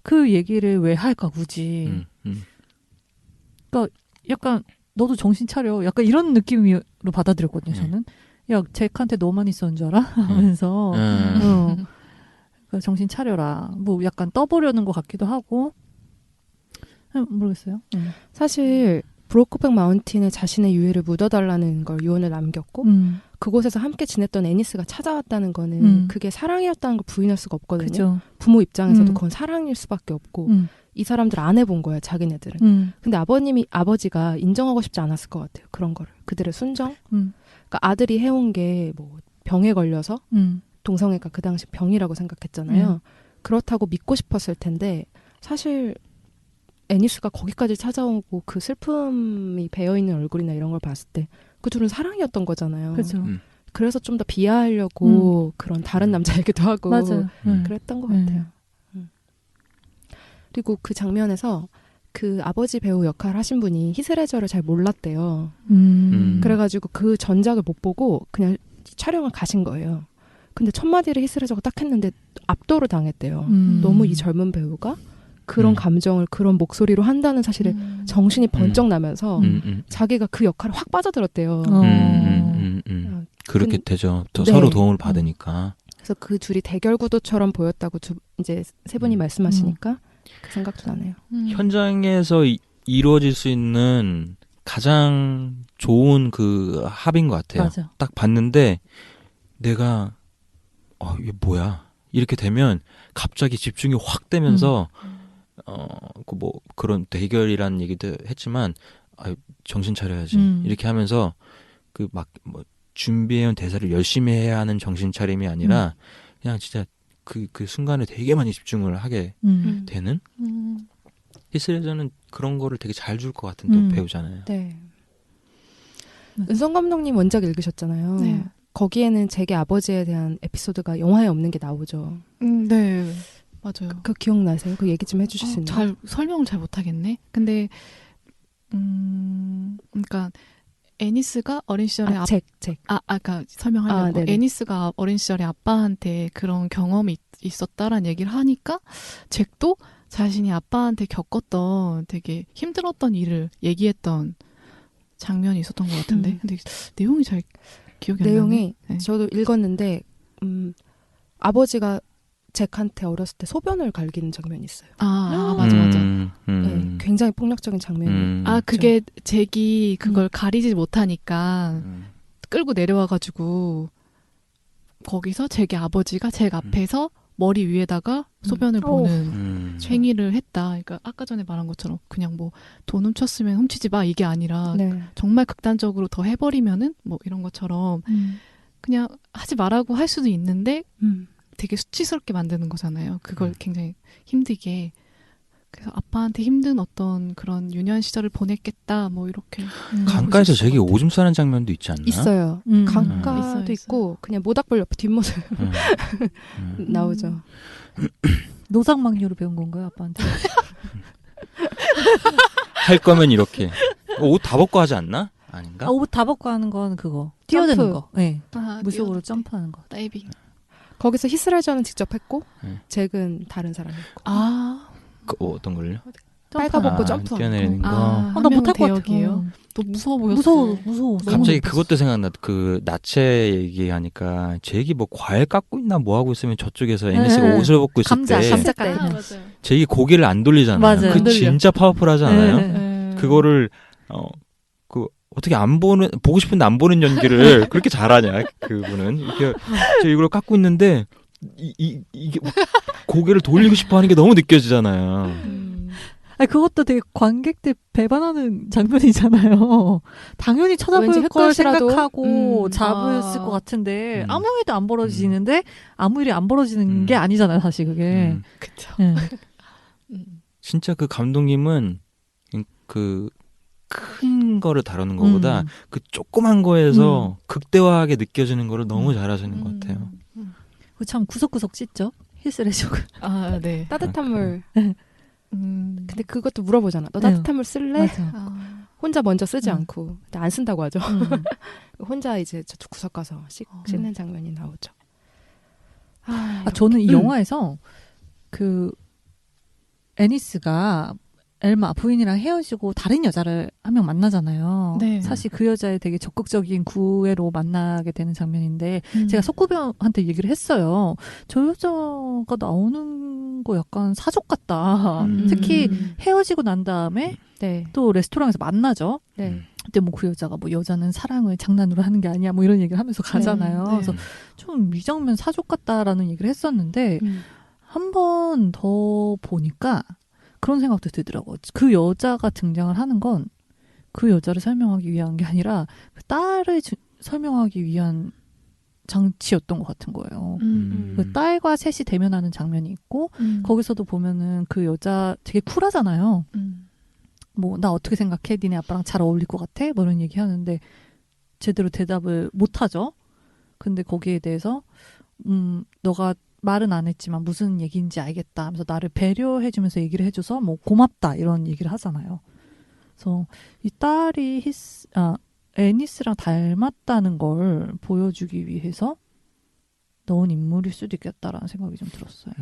그 얘기를 왜 할까 굳이. 그러니까 약간 너도 정신 차려. 약간 이런 느낌으로 받아들였거든요. 저는. 야 잭한테 너만 있었는 줄 알아? 하면서 그러니까 정신 차려라. 뭐 약간 떠보려는 것 같기도 하고 모르겠어요. 사실 브로크백 마운틴에 자신의 유해를 묻어달라는 걸 유언을 남겼고 그곳에서 함께 지냈던 애니스가 찾아왔다는 거는 그게 사랑이었다는 걸 부인할 수가 없거든요. 그죠. 부모 입장에서도 그건 사랑일 수밖에 없고 이 사람들 안 해본 거야 자기네들은. 근데 아버지가 인정하고 싶지 않았을 것 같아요. 그런 거를. 그들의 순정. 그러니까 아들이 해온 게 뭐 병에 걸려서 동성애가 그 당시 병이라고 생각했잖아요. 그렇다고 믿고 싶었을 텐데 사실 애니스가 거기까지 찾아오고 그 슬픔이 배어있는 얼굴이나 이런 걸 봤을 때 그 둘은 사랑이었던 거잖아요. 그죠. 그래서 좀 더 비하하려고 그런 다른 남자이기도 하고 맞아요. 그랬던 것 같아요. 그리고 그 장면에서 그 아버지 배우 역할 하신 분이 히스레저를 잘 몰랐대요. 그래가지고 그 전작을 못 보고 그냥 촬영을 가신 거예요. 근데 첫 마디를 히스레저가 딱 했는데 압도를 당했대요. 너무 이 젊은 배우가 그런 감정을 그런 목소리로 한다는 사실에 정신이 번쩍 나면서 자기가 그 역할을 확 빠져들었대요. 그렇게 되죠. 또 네. 서로 도움을 받으니까. 그래서 그 둘이 대결 구도처럼 보였다고 이제 세 분이 말씀하시니까 그 생각도 나네요. 현장에서 이루어질 수 있는 가장 좋은 그 합인 것 같아요. 맞아. 딱 봤는데 내가 이게 뭐야 이렇게 되면 갑자기 집중이 확 되면서 그 뭐 그런 대결이라는 얘기도 했지만 정신 차려야지 이렇게 하면서 그 막 뭐 준비해온 대사를 열심히 해야 하는 정신 차림이 아니라 그냥 진짜 그 순간에 되게 많이 집중을 하게 되는 히스레저는 그런 거를 되게 잘 줄 것 같은 또 배우잖아요. 네. 은성 감독님 원작 읽으셨잖아요. 네. 거기에는 잭의 아버지에 대한 에피소드가 영화에 없는 게 나오죠. 네. 맞아요. 그 기억나세요? 그 얘기 좀 해주실 수 있나요? 설명을 잘 못하겠네. 근데 그러니까 애니스가 어린 시절에 잭. 그러니까 설명하려고 애니스가 어린 시절에 아빠한테 그런 경험이 있었다라는 얘기를 하니까 잭도 자신이 아빠한테 겪었던 되게 힘들었던 일을 얘기했던 장면이 있었던 것 같은데 근데 내용이 잘 기억이 안 나네. 내용이 네. 저도 읽었는데 아버지가 잭한테 어렸을 때 소변을 갈기는 장면이 있어요. 맞아. 네, 굉장히 폭력적인 장면이. 그게 잭이 그걸 가리지 못하니까 끌고 내려와가지고 거기서 잭의 아버지가 잭 앞에서 머리 위에다가 소변을 보는 행위를 했다. 그러니까 아까 전에 말한 것처럼 그냥 뭐 돈 훔쳤으면 훔치지 마 이게 아니라 정말 극단적으로 더 해버리면은 뭐 이런 것처럼 그냥 하지 말라고 할 수도 있는데 되게 수치스럽게 만드는 거잖아요. 그걸 굉장히 힘들게. 그래서 아빠한테 힘든 어떤 그런 유년 시절을 보냈겠다. 뭐 이렇게. 강가에서 잭이 오줌 싸는 장면도 있지 않나? 있어요. 강가도 있어요. 있고 그냥 모닥불 옆에 뒷모습 나오죠. 노상막류로 배운 건가요, 아빠한테? 할 거면 이렇게 옷 다 벗고 하지 않나? 아닌가? 옷 다 벗고 하는 건 그거 뛰어드는 거. 네. 물속으로 뛰어들 때. 점프하는 거. 다이빙. 거기서 히스라이저는 직접 했고 잭은 다른 사람이 했고. 어떤 걸요? 빨가벗고 점프하는 뛰어내리는 거. 나 못할 것 같아. 너 무서워 보였어. 무서워. 갑자기 그것도 생각나. 그 나체 얘기하니까 잭이 뭐 과일 깎고 있나 뭐 하고 있으면 저쪽에서 애니스가 옷을 벗고 있을 때 감자 맞아요. 잭이 고개를 안 돌리잖아요. 맞아요. 그 진짜 파워풀하잖아요. 네. 그거를 어떻게 안 보고 싶은데 안 보는 연기를 그렇게 잘하냐 그분은. 이렇게 저 이걸 깎고 있는데 이게 고개를 돌리고 싶어 하는 게 너무 느껴지잖아요. 그것도 되게 관객들 배반하는 장면이잖아요. 당연히 쳐다볼 걸 생각하고 잡았을 것 같은데 아무 일도 안 벌어지는데 아무 일이 안 벌어지는 게 아니잖아요, 사실 그게. 그쵸. 진짜 그 감독님은 그 큰 거를 다루는 것보다 그 조그만 거에서 극대화하게 느껴지는 거를 너무 잘하시는 것 같아요. 참 구석구석 찢죠? 히스레저가. 네. 따뜻한 물. 근데 그것도 물어보잖아. 너 따뜻한 물 쓸래? 맞아. 혼자 먼저 쓰지 않고. 근데 안 쓴다고 하죠. 혼자 이제 저쪽 구석 가서 씻는 장면이 나오죠. 저는 이 영화에서 그 애니스가 엘마 부인이랑 헤어지고 다른 여자를 한 명 만나잖아요. 네. 사실 그 여자의 되게 적극적인 구애로 만나게 되는 장면인데 제가 석구병한테 얘기를 했어요. 저 여자가 나오는 거 약간 사족 같다. 특히 헤어지고 난 다음에 또 레스토랑에서 만나죠. 근데 뭐 그 여자가 뭐 여자는 사랑을 장난으로 하는 게 아니야 뭐 이런 얘기를 하면서 가잖아요. 그래서 좀 이 장면 사족 같다라는 얘기를 했었는데 한 번 더 보니까 그런 생각도 들더라고요. 그 여자가 등장을 하는 건 그 여자를 설명하기 위한 게 아니라 그 딸을 설명하기 위한 장치였던 것 같은 거예요. 그 딸과 셋이 대면하는 장면이 있고 거기서도 보면은 그 여자 되게 쿨하잖아요. 뭐 나 어떻게 생각해? 니네 아빠랑 잘 어울릴 것 같아? 뭐 이런 얘기 하는데 제대로 대답을 못 하죠. 근데 거기에 대해서 너가 말은 안 했지만 무슨 얘기인지 알겠다 하면서 나를 배려해주면서 얘기를 해줘서 뭐 고맙다 이런 얘기를 하잖아요. 그래서 이 딸이 애니스랑 닮았다는 걸 보여주기 위해서 넣은 인물일 수도 있겠다라는 생각이 좀 들었어요.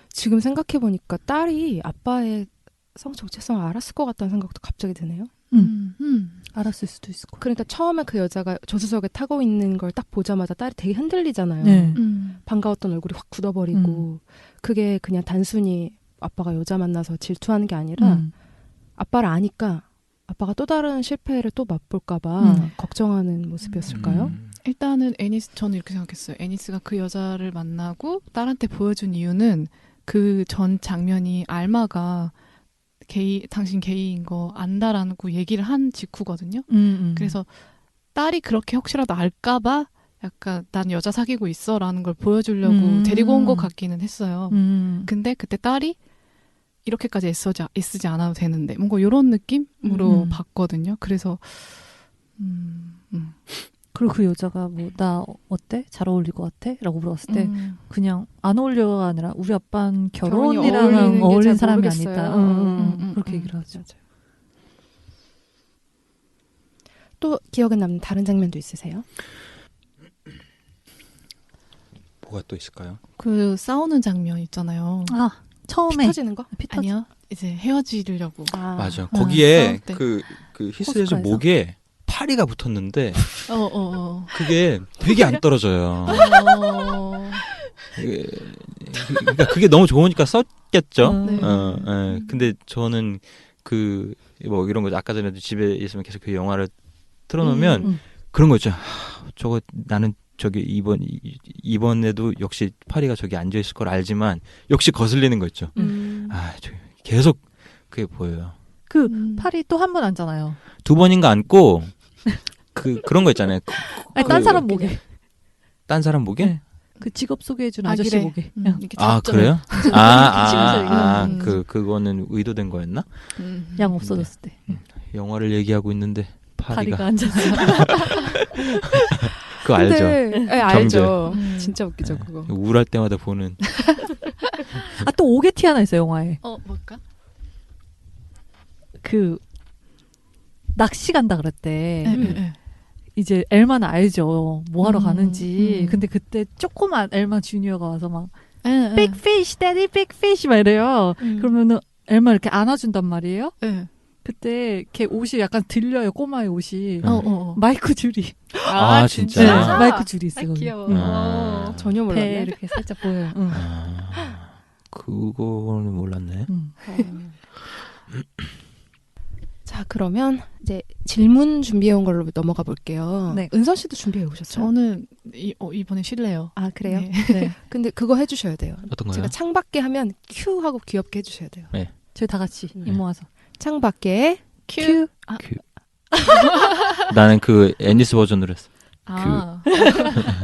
지금 생각해보니까 딸이 아빠의 성 정체성을 알았을 것 같다는 생각도 갑자기 드네요. 알았을 수도 있을 것 같아요. 그러니까 처음에 그 여자가 조수석에 타고 있는 걸 딱 보자마자 딸이 되게 흔들리잖아요. 네. 반가웠던 얼굴이 확 굳어버리고 그게 그냥 단순히 아빠가 여자 만나서 질투하는 게 아니라 아빠를 아니까 아빠가 또 다른 실패를 또 맛볼까 봐 걱정하는 모습이었을까요? 일단은 저는 이렇게 생각했어요. 애니스가 그 여자를 만나고 딸한테 보여준 이유는 그 전 장면이 알마가 당신 게이인 거 안다라고 얘기를 한 직후거든요. 그래서 딸이 그렇게 혹시라도 알까봐 약간 난 여자 사귀고 있어라는 걸 보여주려고 데리고 온 것 같기는 했어요. 근데 그때 딸이 이렇게까지 애쓰지 않아도 되는데 뭔가 이런 느낌으로 봤거든요. 그래서 그리고 그 여자가 뭐 나 어때? 잘 어울릴 것 같아? 라고 물어봤을 때 그냥 안 어울려가 아니라 우리 아빠는 결혼이랑 어울리는 사람이 아니다. 그렇게 얘기를 하죠. 또 기억에 남는 다른 장면도 있으세요? 뭐가 또 있을까요? 그 싸우는 장면 있잖아요. 아, 피 처음에 터지는 거? 아니요. 이제 헤어지려고. 맞아. 거기에 싸울 때. 그 히스레저 호숫가에서. 목에 파리가 붙었는데 어. 그게 되게 안 떨어져요. 어. 그러니까 그게 너무 좋으니까 썼겠죠. 네. 근데 저는 그 뭐 이런 거 아까 전에도 집에 있으면 계속 그 영화를 틀어놓으면 그런 거 있죠. 저거 나는 저기 이번에도 역시 파리가 저기 앉아 있을 걸 알지만 역시 거슬리는 거 있죠. 저 계속 그게 보여요. 그 파리 또 한 번 앉잖아요. 2번인가 앉고 그런 거 있잖아요. 아니, 딴 사람 목에. 딴 사람 목에? 네. 그 직업 소개해준 아저씨 아기래. 목에. 이렇게 아 잡잖아요. 그래요? 이거. 그거는 의도된 거였나? 양 없어졌을 때. 영화를 얘기하고 있는데 파리가 파리가 앉아서. 그거 알죠? 네, 알죠. 진짜 웃기죠 그거. 우울할 때마다 보는 아, 또 오게티 하나 있어요, 영화에. 뭘까? 그 낚시 간다 그랬대. 네. 이제 엘마는 알죠. 뭐 하러 가는지. 음. 근데 그때 조그만 엘마 주니어가 와서 막 네. big fish, daddy big fish 막 이래요. 그러면은 엘마 이렇게 안아준단 말이에요. 네. 그때 걔 옷이 약간 들려요. 꼬마의 옷이. 마이크 줄이. 아, 진짜? 네, 마이크 줄이 있어요. 거기. 귀여워. 전혀 배 몰랐네. 이렇게 살짝 보여요. 그거는 몰랐네. 자 그러면 이제 질문 준비해 온 걸로 넘어가 볼게요. 네. 은선 씨도 준비해 오셨어요? 저는 이번에 쉴래요. 아 그래요? 네. 네. 근데 그거 해주셔야 돼요. 어떤 거요? 제가 창밖에 하면 큐 하고 귀엽게 해주셔야 돼요. 저희 다 같이 입 모아서. 창밖에 큐. 나는 그 애니스 버전으로 했어. 아.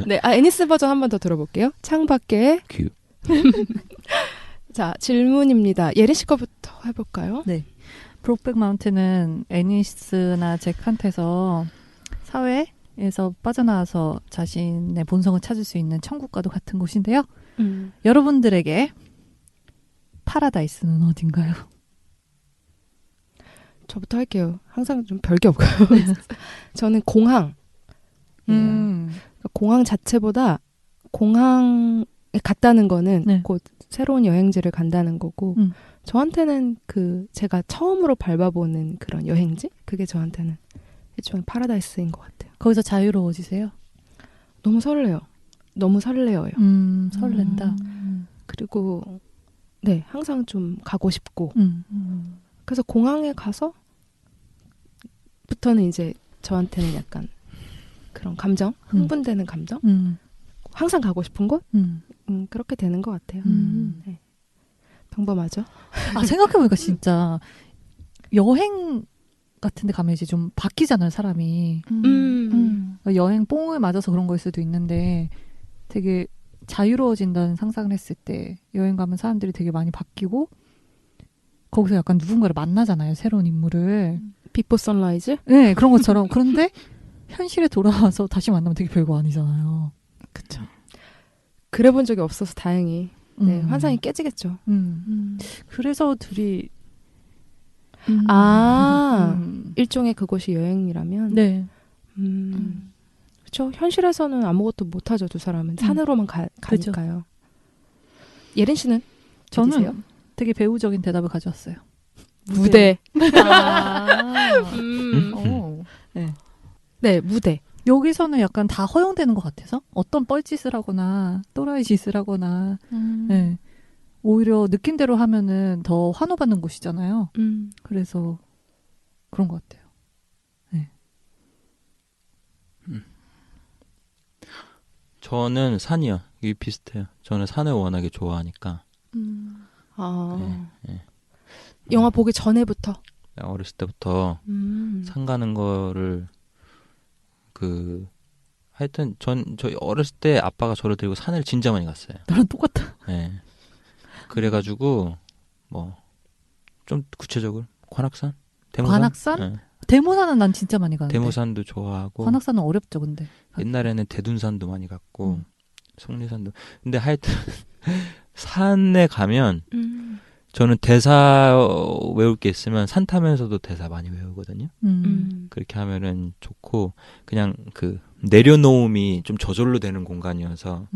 네, 애니스 버전 한 번 더 들어볼게요. 창밖에 큐. 자 질문입니다. 예린 씨 거부터 해볼까요? 브록백 마운틴은 애니스나 잭한테서 사회에서 빠져나와서 자신의 본성을 찾을 수 있는 천국과도 같은 곳인데요. 여러분들에게 파라다이스는 어딘가요? 저부터 할게요. 항상 좀 별게 없고요. 저는 공항. 공항 자체보다 공항에 갔다는 거는 네. 곧 새로운 여행지를 간다는 거고 저한테는 그 제가 처음으로 밟아보는 그런 여행지? 그게 저한테는 일종의 파라다이스인 것 같아요. 거기서 자유로워지세요? 너무 설레요. 너무 설레어요. 설렌다. 그리고 네, 항상 좀 가고 싶고 그래서 공항에 가서 부터는 이제 저한테는 약간 그런 감정, 흥분되는 감정, 항상 가고 싶은 곳, 그렇게 되는 것 같아요. 네. 평범하죠? 아, 생각해보니까 진짜 여행 같은 데 가면 이제 좀 바뀌잖아요, 사람이. 여행 뽕을 맞아서 그런 걸 수도 있는데 되게 자유로워진다는 상상을 했을 때 여행 가면 사람들이 되게 많이 바뀌고 거기서 약간 누군가를 만나잖아요, 새로운 인물을. 비포 선라이즈? 네, 그런 것처럼. 그런데 현실에 돌아와서 다시 만나면 되게 별거 아니잖아요. 그쵸. 그래 본 적이 없어서 다행히 네, 환상이 깨지겠죠. 그래서 둘이 일종의 그곳이 여행이라면 네. 그렇죠. 현실에서는 아무것도 못하죠. 두 사람은 산으로만 가니까요. 예린 씨는? 저는 어디세요? 되게 배우적인 대답을 가져왔어요. 무대. 네, 무대. 여기서는 약간 다 허용되는 것 같아서 어떤 뻘짓을 하거나 또라이 짓을 하거나 네. 오히려 느낌대로 하면은 더 환호받는 곳이잖아요. 그래서 그런 것 같아요. 네. 저는 산이요. 이게 비슷해요. 저는 산을 워낙에 좋아하니까. 영화 보기 전에부터? 어렸을 때부터 산 가는 거를 하여튼 저희 어렸을 때 아빠가 저를 데리고 산을 진짜 많이 갔어요. 나랑 똑같아. 네. 그래가지고 뭐 좀 구체적으로 관악산? 대모산? 관악산? 네. 대모산은 난 진짜 많이 가는데. 대모산도 좋아하고. 관악산은 어렵죠, 근데. 옛날에는 대둔산도 많이 갔고 속리산도. 근데 하여튼 산에 가면 저는 대사 외울 게 있으면 산 타면서도 대사 많이 외우거든요. 그렇게 하면은 좋고 그냥 그 내려놓음이 좀 저절로 되는 공간이어서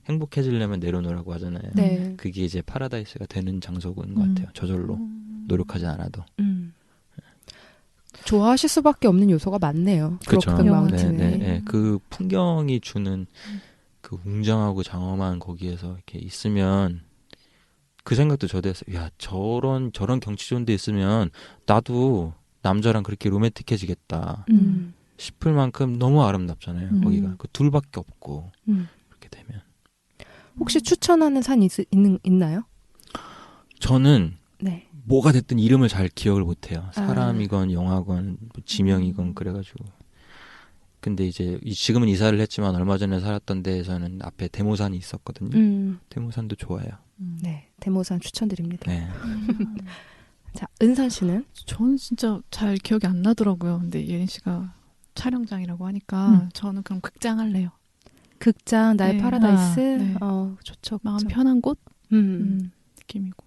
행복해지려면 내려놓으라고 하잖아요. 네. 그게 이제 파라다이스가 되는 장소인 것 같아요. 저절로 노력하지 않아도. 좋아하실 수밖에 없는 요소가 많네요. 그렇죠. 브로큰 마운틴에. 네. 그 풍경이 주는 그 웅장하고 장엄한 거기에서 이렇게 있으면 그 생각도 저도 했어요. 야, 저런 경치 좋은 데 있으면 나도 남자랑 그렇게 로맨틱해지겠다 싶을 만큼 너무 아름답잖아요. 거기가 그 둘밖에 없고 그렇게 되면. 혹시 추천하는 산 있나요? 저는 네. 뭐가 됐든 이름을 잘 기억을 못해요. 사람이건 영화건 뭐 지명이건 그래가지고. 근데 이제 지금은 이사를 했지만 얼마 전에 살았던 데에서는 앞에 대모산이 있었거든요. 대모산도 좋아요. 네, 대모산 추천드립니다. 네. 자, 은선 씨는? 저는 진짜 잘 기억이 안 나더라고요. 근데 예린 씨가 촬영장이라고 하니까 저는 그럼 극장 할래요. 극장 나의 네. 파라다이스. 네. 좋죠. 마음 극장. 편한 곳 느낌이고.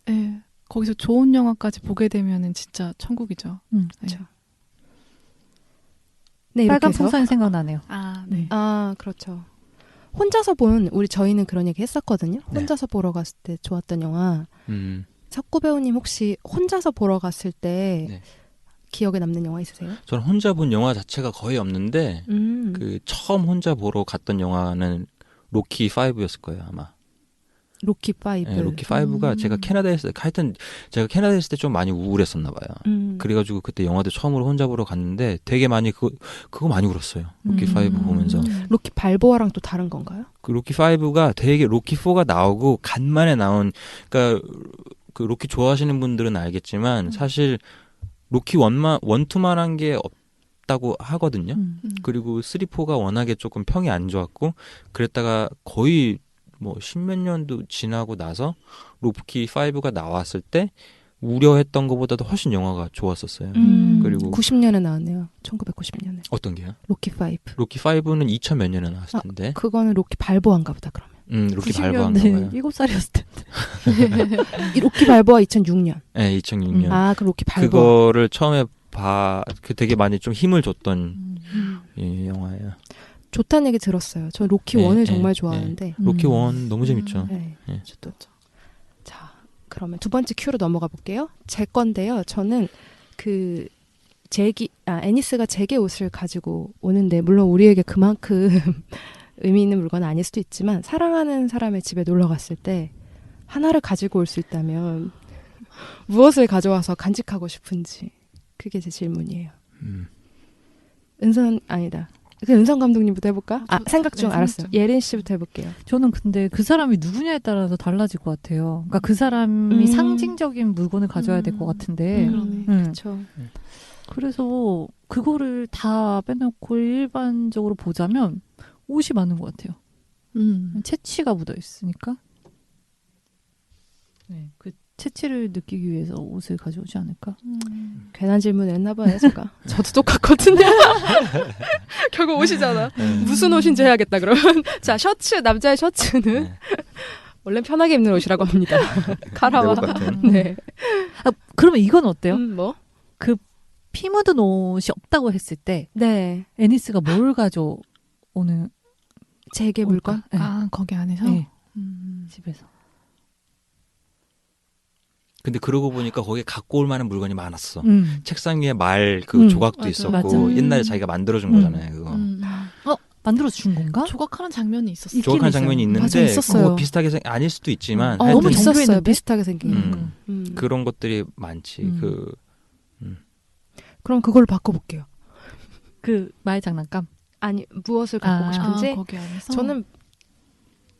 네, 거기서 좋은 영화까지 보게 되면은 진짜 천국이죠. 그렇죠. 네, 이렇게 빨간 해서. 풍선이 생각나네요. 네. 그렇죠. 혼자서 본 저희는 그런 얘기 했었거든요. 혼자서 보러 갔을 때 좋았던 영화. 석구 배우님 혹시 혼자서 보러 갔을 때 기억에 남는 영화 있으세요? 저는 혼자 본 영화 자체가 거의 없는데 그 처음 혼자 보러 갔던 영화는 로키 5였을 거예요 아마. 로키 5. 네, 로키 5가 제가 캐나다에 있을 때 하여튼 제가 캐나다에 있을 때 좀 많이 우울했었나 봐요. 그래가지고 그때 영화도 처음으로 혼자 보러 갔는데 되게 많이 그거 많이 울었어요. 로키 5 보면서. 로키 발보아랑 또 다른 건가요? 그 로키 5가 되게 로키 4가 나오고 간만에 나온 그러니까 그 로키 좋아하시는 분들은 알겠지만 사실 로키 1, 2만 한 게 없다고 하거든요. 그리고 3, 4가 워낙에 조금 평이 안 좋았고 그랬다가 거의 뭐 십몇 년도 지나고 나서 로키 5가 나왔을 때 우려했던 것보다도 훨씬 영화가 좋았었어요. 그리고 90년에 나왔네요. 1990년에. 어떤 게요? 로키 5. 로키 5는 2000 몇 년에 나왔을 텐데. 그거는 로키 발보아인가 보다 그러면. 로키 발보아인가 봐요. 7살이었을 텐데. 이 로키 발보아 2006년. 네, 2006년. 그 로키 발보아. 그거를 처음에 그 되게 많이 좀 힘을 줬던 영화예요. 좋다는 얘기 들었어요. 저 로키 1을 정말 좋아하는데. 로키 1 너무 재밌죠. 저도. 자, 그러면 두 번째 큐로 넘어가 볼게요. 제 건데요. 저는 애니스가 제게 옷을 가지고 오는데 물론 우리에게 그만큼 의미 있는 물건은 아닐 수도 있지만 사랑하는 사람의 집에 놀러 갔을 때 하나를 가지고 올 수 있다면 무엇을 가져와서 간직하고 싶은지 그게 제 질문이에요. 은선 아니다. 은선 감독님부터 해볼까? 생각 중 알았어요. 예린 씨부터 해볼게요. 저는 근데 그 사람이 누구냐에 따라서 달라질 것 같아요. 그러니까 그 사람이 상징적인 물건을 가져야 될 것 같은데. 그렇죠. 그래서 그거를 다 빼놓고 일반적으로 보자면 옷이 많은 것 같아요. 채취가 묻어 있으니까. 네, 그 채취를 느끼기 위해서 옷을 가져오지 않을까? 괜한 질문 했나 봐요, 제가. 저도 똑같거든요. 결국 옷이잖아. 무슨 옷인지 해야겠다, 그러면. 자, 남자의 셔츠는 원래 편하게 입는 옷이라고 합니다. 카라와. 네. 그러면 이건 어때요? 뭐? 그 피 묻은 옷이 없다고 했을 때 애니스가 뭘 가져오는 제게 물건? 네. 거기 안에서? 네. 집에서. 근데 그러고 보니까 거기에 갖고 올 만한 물건이 많았어. 책상 위에 조각도 맞아, 있었고 맞아. 옛날에 자기가 만들어준 거잖아요. 그거. 만들어서 준 건가? 조각하는 장면이 있었어요. 조각한 장면이 있는데 맞아, 있었어요. 그거 비슷하게 아닐 수도 있지만 너무 하여튼 있었어요. 비슷하게 생긴 거. 그런 것들이 많지. 그럼 그걸 바꿔볼게요. 그 마의 장난감? 아니 무엇을 갖고 오고 싶은지 거기 안에서? 저는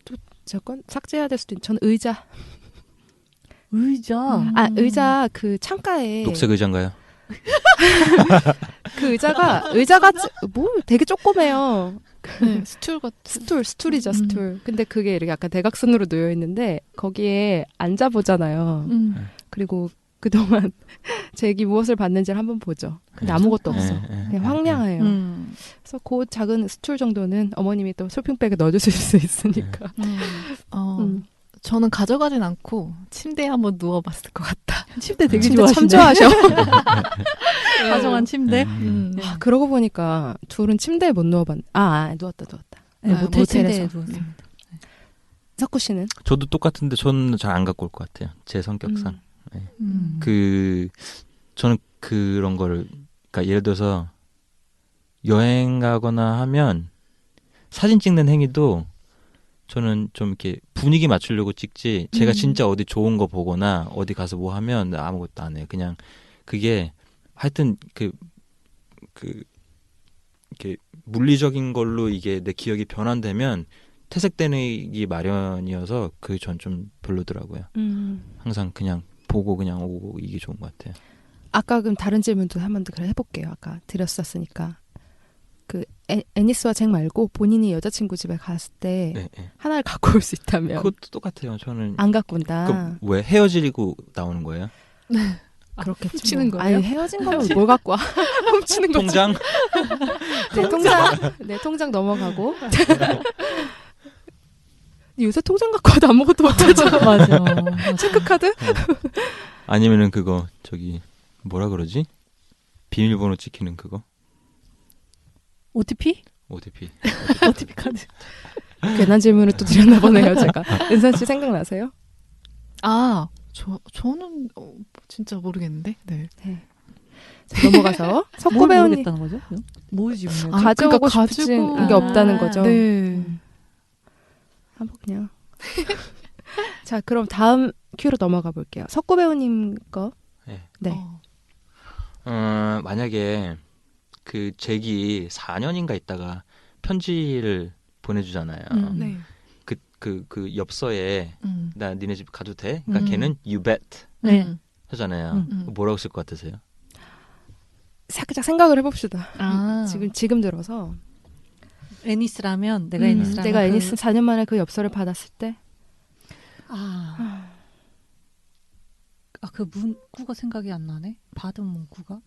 또 제 건 삭제해야 될 수도 있는데 저는 의자. 의자 그 창가에 녹색 의자인가요? 그 의자가 뭐 되게 조그매요. 네, 스툴 같은 스툴이죠, 스툴. 근데 그게 이렇게 약간 대각선으로 놓여 있는데 거기에 앉아 보잖아요. 그리고 그동안 제기 무엇을 봤는지를 한번 보죠. 근데 아무것도 없어. 그냥 황량해요. 그래서 그 작은 스툴 정도는 어머님이 또 쇼핑백에 넣어주실 수 있으니까. 저는 가져가진 않고 침대에 한번 누워봤을 것 같다. 침대 되게 침대 참 좋아하시네. 좋아하셔. 가정한 침대. 아, 그러고 보니까 둘은 침대에 못 누워봤. 누웠다. 네, 아, 모텔 침대에 모텔에서. 누웠습니다. 석구 씨는? 저도 똑같은데 저는 잘 안 갖고 올 것 같아요. 제 성격상. 저는 그런 거를, 그러니까 예를 들어서 여행 가거나 하면 사진 찍는 행위도 저는 좀 이렇게 분위기 맞추려고 찍지, 제가 진짜 어디 좋은 거 보거나 어디 가서 뭐 하면 아무것도 안 해요. 그냥 그게 하여튼 이렇게 물리적인 걸로 이게 내 기억이 변환되면 퇴색되기 마련이어서 그게 전 좀 별로더라고요. 항상 그냥 보고 그냥 오고 이게 좋은 것 같아요. 아까 그럼 다른 질문도 한 번 더 해볼게요. 아까 드렸었으니까. 그 애니스와 잭 말고 본인이 여자친구 집에 갔을 때 네, 네. 하나를 갖고 올 수 있다면 그것도 똑같아요. 저는 안 갖고 온다. 왜 헤어지고 나오는 거예요? 그렇겠지. 훔치는 뭐. 거예요? 아니 헤어진 거면 뭘 갖고 와? 훔치는 거지. 통장? 네, 통장 넘어가고. 요새 통장 갖고 와도 아무것도 못하잖아. 맞아. 체크카드? 아니면은 그거 저기 뭐라 그러지? 비밀번호 찍히는 그거? OTP? OTP. OTP 카드. 괜한 질문을 또 드렸나 보네요, 제가. 은선 씨 생각나세요? 저는 진짜 모르겠는데. 네. 자, 넘어가서 석구 뭘 배우님 모르겠다는 거죠? 뭐 질문이에요? 가져오고 그러니까 싶은 게 아, 없다는 거죠. 네. 한번 그냥. 자, 그럼 다음 큐로 넘어가 볼게요. 석구 배우님 거. 네. 네. 만약에 그 잭이 4년인가 있다가 편지를 보내주잖아요. 네. 그 엽서에 나 니네 집 가도 돼? 그러니까 걔는 you bet 네. 하잖아요. 뭐라고 쓸 것 같으세요? 살짝 생각을 해봅시다. 아. 지금 들어서 애니스라면 내가 애니스라면 내가 애니스 4년 만에 그 엽서를 받았을 때 그 문구가 생각이 안 나네. 받은 문구가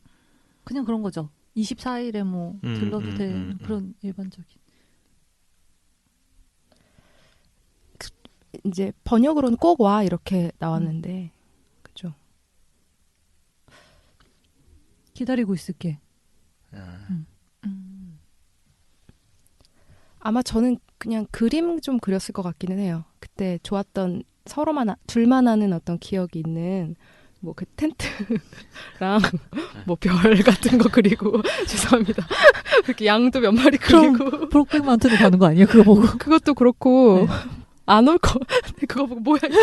그냥 그런 거죠. 24일에 뭐 들러도 돼. 그런 일반적인. 이제 번역으로는 꼭 와 이렇게 나왔는데 그죠? 기다리고 있을게. 아마 저는 그냥 그림 좀 그렸을 것 같기는 해요. 그때 좋았던 둘만 아는 어떤 기억이 있는 뭐 그 텐트랑 뭐 별 같은 거 그리고 죄송합니다. 이렇게 양도 몇 마리 그리고 브록백 마운틴에 가는 거 아니에요? 그거 보고. 그것도 그렇고 안 올 거. 그거 보고 뭐야 이게.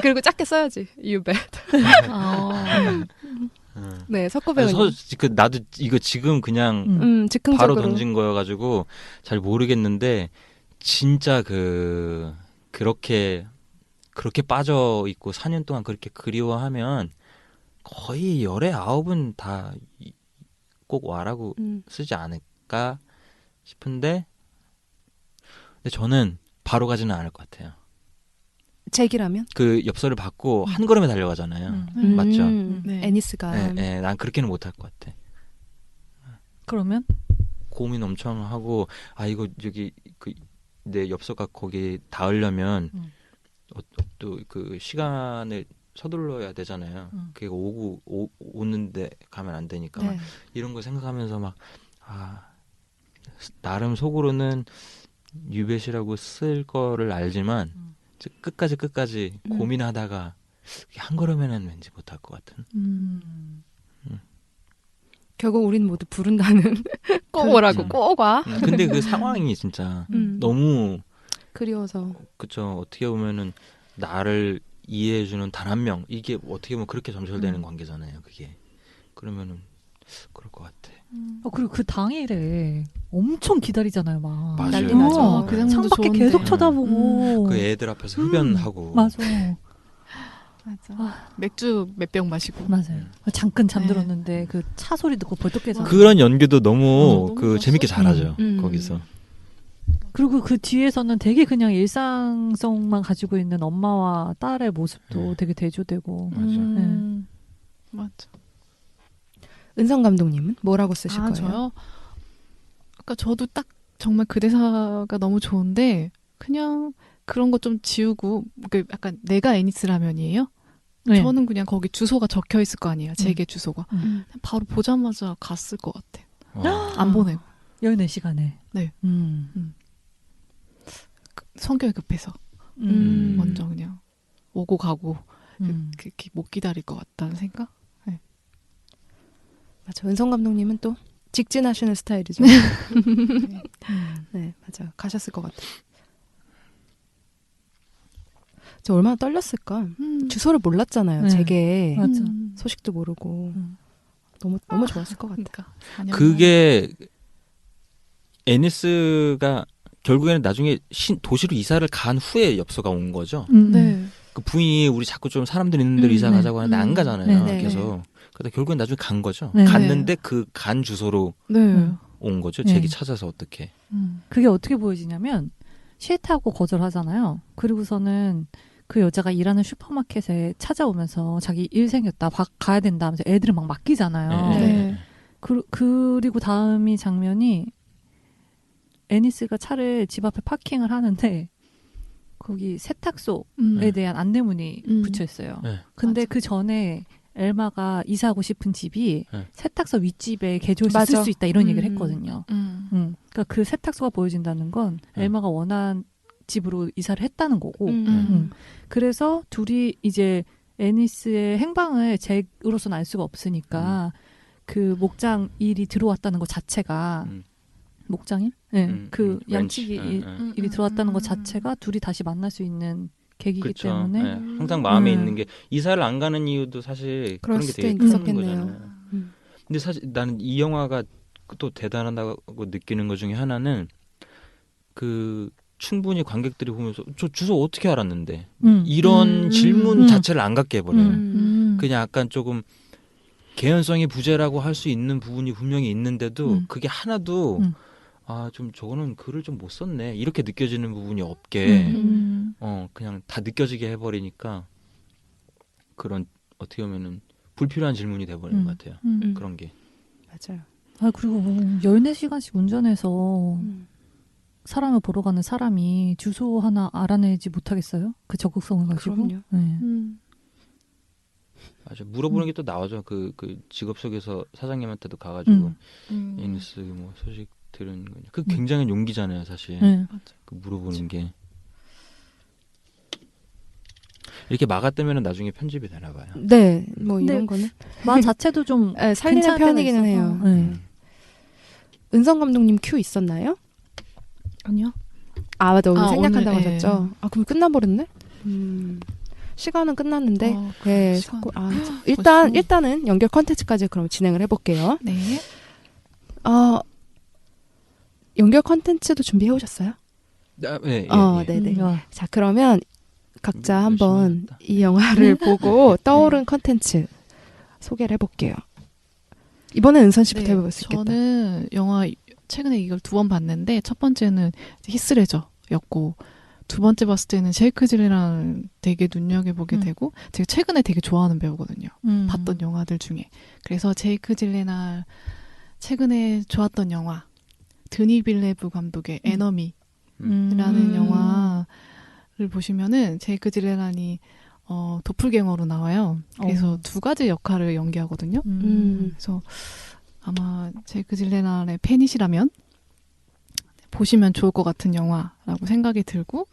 그리고 작게 써야지. You bet. 네, 석구 배우님. 나도 이거 지금 그냥 즉흥적으로. 바로 던진 거여가지고 잘 모르겠는데 진짜 그렇게 빠져 있고 4년 동안 그렇게 그리워하면 거의 열의 9은 다 꼭 와라고 쓰지 않을까 싶은데 근데 저는 바로 가지는 않을 것 같아요. 잭이라면? 그 엽서를 받고 한 걸음에 달려가잖아요. 맞죠? 네. 애니스가. 네, 난 그렇게는 못할 것 같아. 그러면 고민 엄청 하고 이거 여기 내 엽서가 거기 닿으려면 또 그 시간을 서둘러야 되잖아요. 그게 오는데 가면 안 되니까 네. 이런 거 생각하면서 막 나름 속으로는 유벳이라고 쓸 거를 알지만 끝까지 고민하다가 한 걸음에는 왠지 못할 것 같은. 결국 우리는 모두 부른다는 꼭 오라고 꼭 와. 근데 그 상황이 진짜 너무 그리워서. 그쵸. 어떻게 보면은 나를 이해해주는 단 한 명 이게 어떻게 보면 그렇게 점철되는 관계잖아요. 그게 그러면은 그럴 것 같아. 그리고 그 당일에 엄청 기다리잖아요, 막. 맞아요. 난리 나죠. 그 장면도 창밖에 좋은데. 계속 쳐다보고. 그 애들 앞에서 흡연하고. 맞아. 맞아. 맥주 몇 병 마시고. 맞아요. 잠깐 잠들었는데 그 차 소리 듣고 벌떡 깨서. 그런 연기도 너무 너무 그 재밌게 잘하죠. 음. 거기서. 그리고 그 뒤에서는 되게 그냥 일상성만 가지고 있는 엄마와 딸의 모습도 되게 대조되고. 맞아. 맞아. 은성 감독님은 뭐라고 쓰실 거예요? 저요? 그러니까 저도 딱 정말 그 대사가 너무 좋은데 그냥 그런 거 좀 지우고 그 약간 내가 애니스라면이에요. 네. 저는 그냥 거기 주소가 적혀 있을 거 아니에요. 제게 주소가. 음. 바로 보자마자 갔을 것 같아요. 어. 안 보내고. 14시간에. 네. 성격이 급해서 먼저 그냥 오고 가고 그렇게 못 기다릴 것 같다는 생각? 네. 맞아. 은성 감독님은 또 직진하시는 스타일이죠. 네, 맞아. 가셨을 것 같아요. 저 얼마나 떨렸을까? 주소를 몰랐잖아요. 네. 제게 맞아. 소식도 모르고 음. 너무 좋았을 것 같아요. 그러니까 4년 그게 애니스가 결국에는 나중에 도시로 이사를 간 후에 엽서가 온 거죠. 네. 그 부인이 우리 자꾸 좀 사람들 있는 데로 이사 네. 가자고 하는데 안 가잖아요. 네, 네. 그래서 그러다 결국엔 나중에 간 거죠. 네. 갔는데 그 간 주소로 네. 온 거죠. 네. 잭이 찾아서 어떻게. 그게 어떻게 보여지냐면 싫다고 거절하잖아요. 그리고서는 그 여자가 일하는 슈퍼마켓에 찾아오면서 자기 일 생겼다 가야 된다 하면서 애들을 막 맡기잖아요. 네. 그리고 다음이 장면이 애니스가 차를 집 앞에 파킹을 하는데 거기 세탁소에 대한 안내문이 붙여 있어요. 네. 근데 맞아. 그 전에 엘마가 이사하고 싶은 집이 네. 세탁소 윗집에 개조해서 맞아. 쓸 수 있다 이런 얘기를 했거든요. 그러니까 그 세탁소가 보여진다는 건 엘마가 원한 집으로 이사를 했다는 거고 그래서 둘이 이제 애니스의 행방을 잭으로서는 알 수가 없으니까 그 목장 일이 들어왔다는 것 자체가 목장일? 네, 그 양치기 일이 들어왔다는 것 자체가 둘이 다시 만날 수 있는 계기이기 그렇죠. 때문에 네. 항상 마음에 있는 게 이사를 안 가는 이유도 사실 그럴 그런 게 수도 되게 큰 있었겠네요. 거잖아요. 근데 사실 나는 이 영화가 또 대단하다고 느끼는 것 중에 하나는 그 충분히 관객들이 보면서 저 주소 어떻게 알았는데 이런 질문 자체를 안 갖게 해버려요. 그냥 약간 조금 개연성이 부재라고 할 수 있는 부분이 분명히 있는데도 그게 하나도 아 좀 저거는 글을 좀 못 썼네 이렇게 느껴지는 부분이 없게 그냥 다 느껴지게 해버리니까 그런 어떻게 보면은 불필요한 질문이 돼버리는 것 같아요. 그런 게. 맞아요. 아 그리고 뭐 14시간씩 운전해서 사람을 보러 가는 사람이 주소 하나 알아내지 못하겠어요? 그 적극성을 가지고. 그럼요. 네. 맞아. 물어보는 게 또 나오죠. 그 직업 속에서 사장님한테도 가가지고 애니스 뭐 소식 들은 거냐. 그 굉장한 용기잖아요, 사실. 네. 그 물어보는 게. 이렇게 막았다면 나중에 편집이 되나 봐요. 네, 뭐 근데 이런 거는 마 자체도 좀 네, 살리는 괜찮은 때가 편이기는 있어서. 해요. 네. 은성 감독님 큐 있었나요? 아니요. 아 맞아, 오늘 아, 생략한다고 오늘, 하셨죠? 아 그럼 끝나버렸네? 시간은 끝났는데 네, 시간. 일단은 연결 컨텐츠까지 그럼 진행을 해볼게요. 네. 연결 컨텐츠도 준비해 오셨어요? 네, 예. 네네. 와. 자 그러면 각자 열심히 한번 했다. 이 영화를 보고 떠오른 컨텐츠 소개를 해볼게요. 이번엔 은선 씨부터 해볼 수 있겠다. 저는 영화 최근에 이걸 2번 봤는데 첫 번째는 히스레저였고 두 번째 봤을 때는 제이크 질렌을 되게 눈여겨보게 되고 제가 최근에 되게 좋아하는 배우거든요. 봤던 영화들 중에. 그래서 제이크 질렌알 최근에 좋았던 영화 드니 빌레브 감독의 에너미라는 영화를 보시면은 제이크 질렌알이 도플갱어로 나와요. 그래서 두 가지 역할을 연기하거든요. 그래서 아마 제이크 질렌알의 팬이시라면 보시면 좋을 것 같은 영화라고 생각이 들고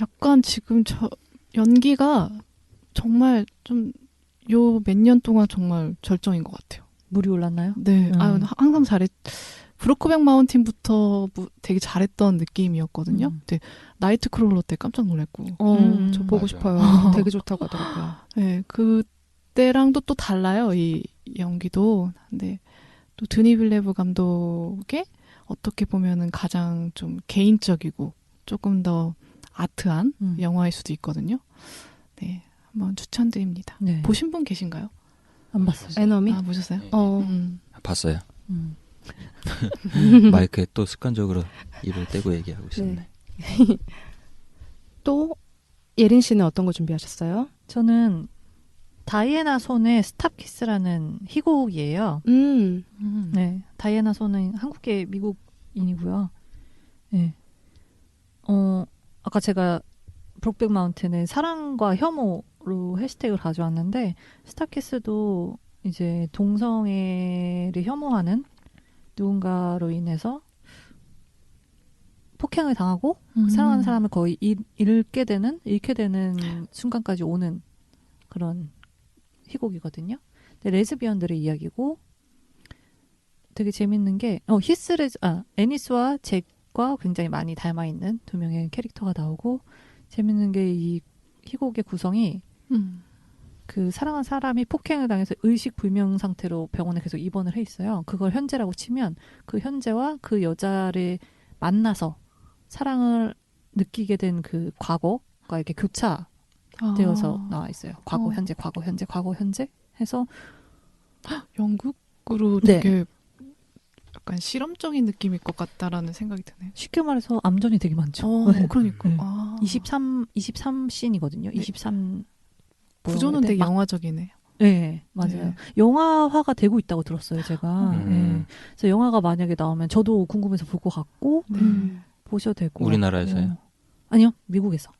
약간 지금 연기가 정말 좀 요 몇 년 동안 정말 절정인 것 같아요. 물이 올랐나요? 네, 항상 브로크백 마운틴부터 되게 잘했던 느낌이었거든요. 근데 나이트크롤러 때 깜짝 놀랐고. 저 보고 맞아. 싶어요. 되게 좋다고 하더라고요. 네, 그때랑도 또 달라요, 이 연기도. 근데 또 드니 빌레브 감독의 어떻게 보면은 가장 좀 개인적이고 조금 더 아트한 영화일 수도 있거든요. 네, 한번 추천드립니다. 네. 보신 분 계신가요? 안 봤어요. 에너미? 아, 보셨어요? 네. 봤어요. 마이크에 또 습관적으로 입을 떼고 얘기하고 있었네. 또 예린 씨는 어떤 거 준비하셨어요? 저는 다이애나 손의 스탑키스라는 희곡이에요. 네, 다이애나 손은 한국계 미국인이고요. 네. 아까 제가 브록백 마운틴은 사랑과 혐오로 해시태그를 가져왔는데 스타키스도 이제 동성애를 혐오하는 누군가로 인해서 폭행을 당하고 사랑하는 사람을 거의 잃게 되는 순간까지 오는 그런 희곡이거든요. 근데 레즈비언들의 이야기고 되게 재밌는 게 애니스와 잭과 굉장히 많이 닮아 있는 두 명의 캐릭터가 나오고 재밌는 게 이 희곡의 구성이 그 사랑한 사람이 폭행을 당해서 의식 불명 상태로 병원에 계속 입원을 해 있어요. 그걸 현재라고 치면 그 현재와 그 여자를 만나서 사랑을 느끼게 된 그 과거가 이렇게 교차되어서 나와 있어요. 과거, 현재, 과거, 현재, 과거, 현재 해서 영국으로 네. 되게 약간 실험적인 느낌일 것 같다라는 생각이 드네요. 쉽게 말해서 암전이 되게 많죠. 네. 그러니까. 네. 23씬이거든요. 네. 23 구조는 되게 영화적이네요. 네, 맞아요. 네. 영화화가 되고 있다고 들었어요, 제가. 네. 그래서 영화가 만약에 나오면 저도 궁금해서 볼 것 같고 보셔도 될 것 같고. 우리나라에서요? 아니요, 미국에서.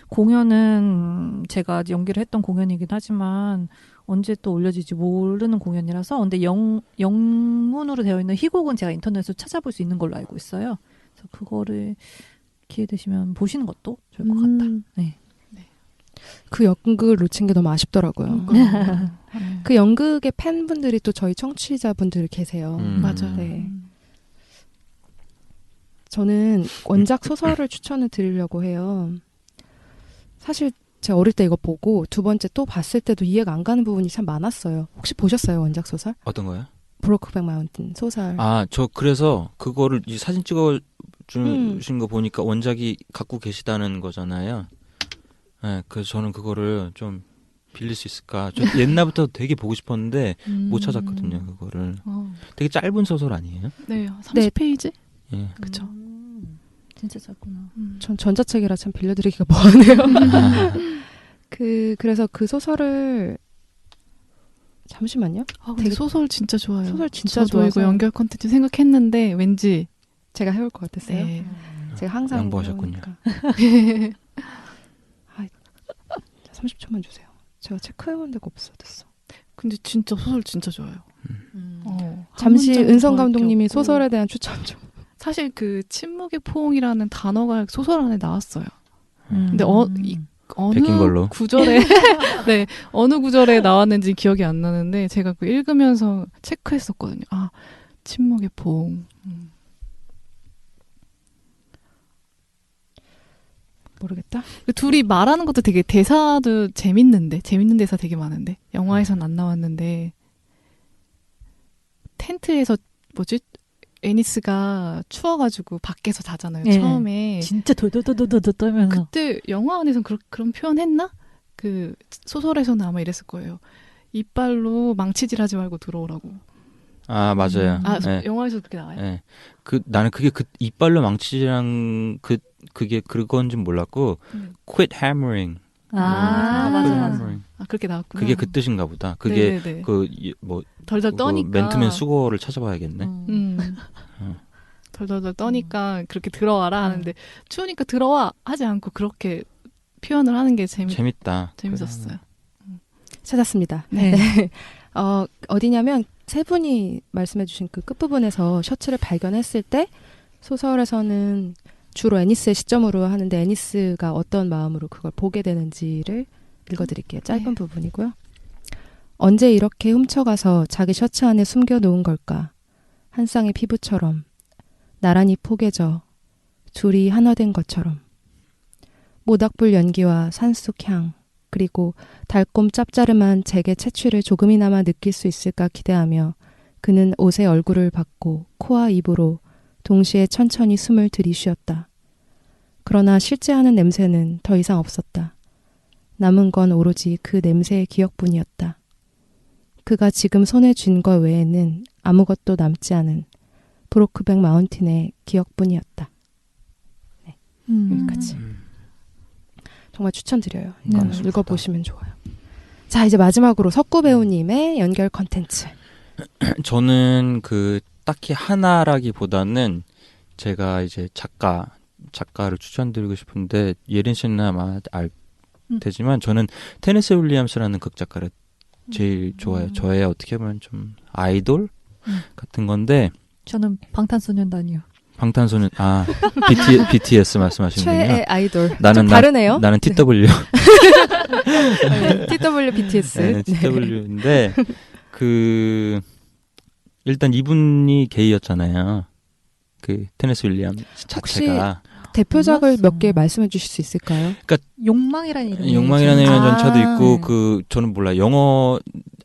공연은 제가 연기를 했던 공연이긴 하지만 언제 또 올려질지 모르는 공연이라서 근데 영문으로 되어 있는 희곡은 제가 인터넷에서 찾아볼 수 있는 걸로 알고 있어요. 그래서 그거를 기회 되시면 보시는 것도 좋을 것 같다. 네. 그 연극을 놓친 게 너무 아쉽더라고요. 그 연극의 팬분들이 또 저희 청취자분들 계세요. 맞아요. 네. 저는 원작 소설을 추천을 드리려고 해요. 사실 제가 어릴 때 이거 보고 두 번째 또 봤을 때도 이해가 안 가는 부분이 참 많았어요. 혹시 보셨어요, 원작 소설? 어떤 거요? 브로크백 마운틴 소설. 저 그래서 그거를 이 사진 찍어 주신 거 보니까 원작이 갖고 계시다는 거잖아요. 네, 그래서 저는 그거를 좀 빌릴 수 있을까? 저 옛날부터 되게 보고 싶었는데 못 찾았거든요, 그거를. 되게 짧은 소설 아니에요? 네, 30페이지? 예. 그쵸. 진짜 짧구나. 전 전자책이라 참 빌려드리기가 뭐하네요. 그래서 그 소설을 잠시만요. 근데 소설 진짜 좋아요. 소설 진짜 저도 이거 좋아서 연결 컨텐츠 생각했는데 왠지 제가 해올 것 같았어요. 네. 제가 항상 양보하셨군요. 해오니까. 30초만 주세요. 제가 체크해온 데가 없어졌어. 근데 진짜 소설 진짜 좋아요. 잠시 한 문장도 은성 더 감독님이 이렇게 없고. 소설에 대한 추천 좀. 사실 그 침묵의 포옹이라는 단어가 소설 안에 나왔어요. 근데 어느 베낀 걸로. 구절에 네 어느 구절에 나왔는지 기억이 안 나는데 제가 그 읽으면서 체크했었거든요. 침묵의 포옹. 모르겠다. 그 둘이 말하는 것도 되게 대사도 재밌는 대사 되게 많은데 영화에선 안 나왔는데 텐트에서 애니스가 추워가지고 밖에서 자잖아요. 네. 처음에 진짜 돌돌돌돌돌 떨면서. 그때 영화 안에서는 그런 표현했나? 그 소설에서는 아마 이랬을 거예요. 이빨로 망치질하지 말고 들어오라고. 맞아요. 네. 영화에서 그렇게 나와요. 네. 나는 그게 이빨로 망치랑 그게 그건지 몰랐고 quit hammering. 맞아. 그렇게 나왔구나. 그게 그 뜻인가 보다. 그게 네네네. 덜덜 덜덜 떠니까. 맨투맨 수고를 찾아봐야겠네. 덜덜덜 떠니까 그렇게 들어와라 하는데 추우니까 들어와 하지 않고 그렇게 표현을 하는 게 재밌다. 재밌었어요. 찾았습니다. 네. 어디냐면 세 분이 말씀해주신 그 끝부분에서 셔츠를 발견했을 때 소설에서는 주로 애니스의 시점으로 하는데 애니스가 어떤 마음으로 그걸 보게 되는지를 읽어드릴게요. 짧은 부분이고요. 언제 이렇게 훔쳐가서 자기 셔츠 안에 숨겨놓은 걸까? 한 쌍의 피부처럼 나란히 포개져 둘이 하나 된 것처럼 모닥불 연기와 산속 향 그리고 달콤 짭짜름한 잭의 채취를 조금이나마 느낄 수 있을까 기대하며 그는 옷에 얼굴을 받고 코와 입으로 동시에 천천히 숨을 들이쉬었다. 그러나 실제 하는 냄새는 더 이상 없었다. 남은 건 오로지 그 냄새의 기억뿐이었다. 그가 지금 손에 쥔 것 외에는 아무것도 남지 않은 브로크백 마운틴의 기억뿐이었다. 네, 여기까지. 정말 추천드려요. 이거는 읽어보시면 좋아요. 자, 이제 마지막으로 석구 배우님의 연결 컨텐츠. 저는 딱히 하나라기보다는 제가 이제 작가 작가를 추천드리고 싶은데 예린 씨는 아마 되지만 저는 테네시 윌리엄스라는 극작가를 제일 좋아해요. 저의 어떻게 보면 좀 아이돌 같은 건데 저는 방탄소년단이요. 방탄소년 BTS 말씀하시는군요. 최애 아이돌. 나는 좀 다르네요. 나는 TW. 네, TW BTS. 네, TW인데 일단 이분이 게이였잖아요. 그 테네시 윌리엄스 자체가. 대표작을 몰랐어. 몇 개 말씀해 주실 수 있을까요? 욕망이라는 이름이 욕망이라는 있잖아요. 전차도 있고 네. 저는 몰라요. 영어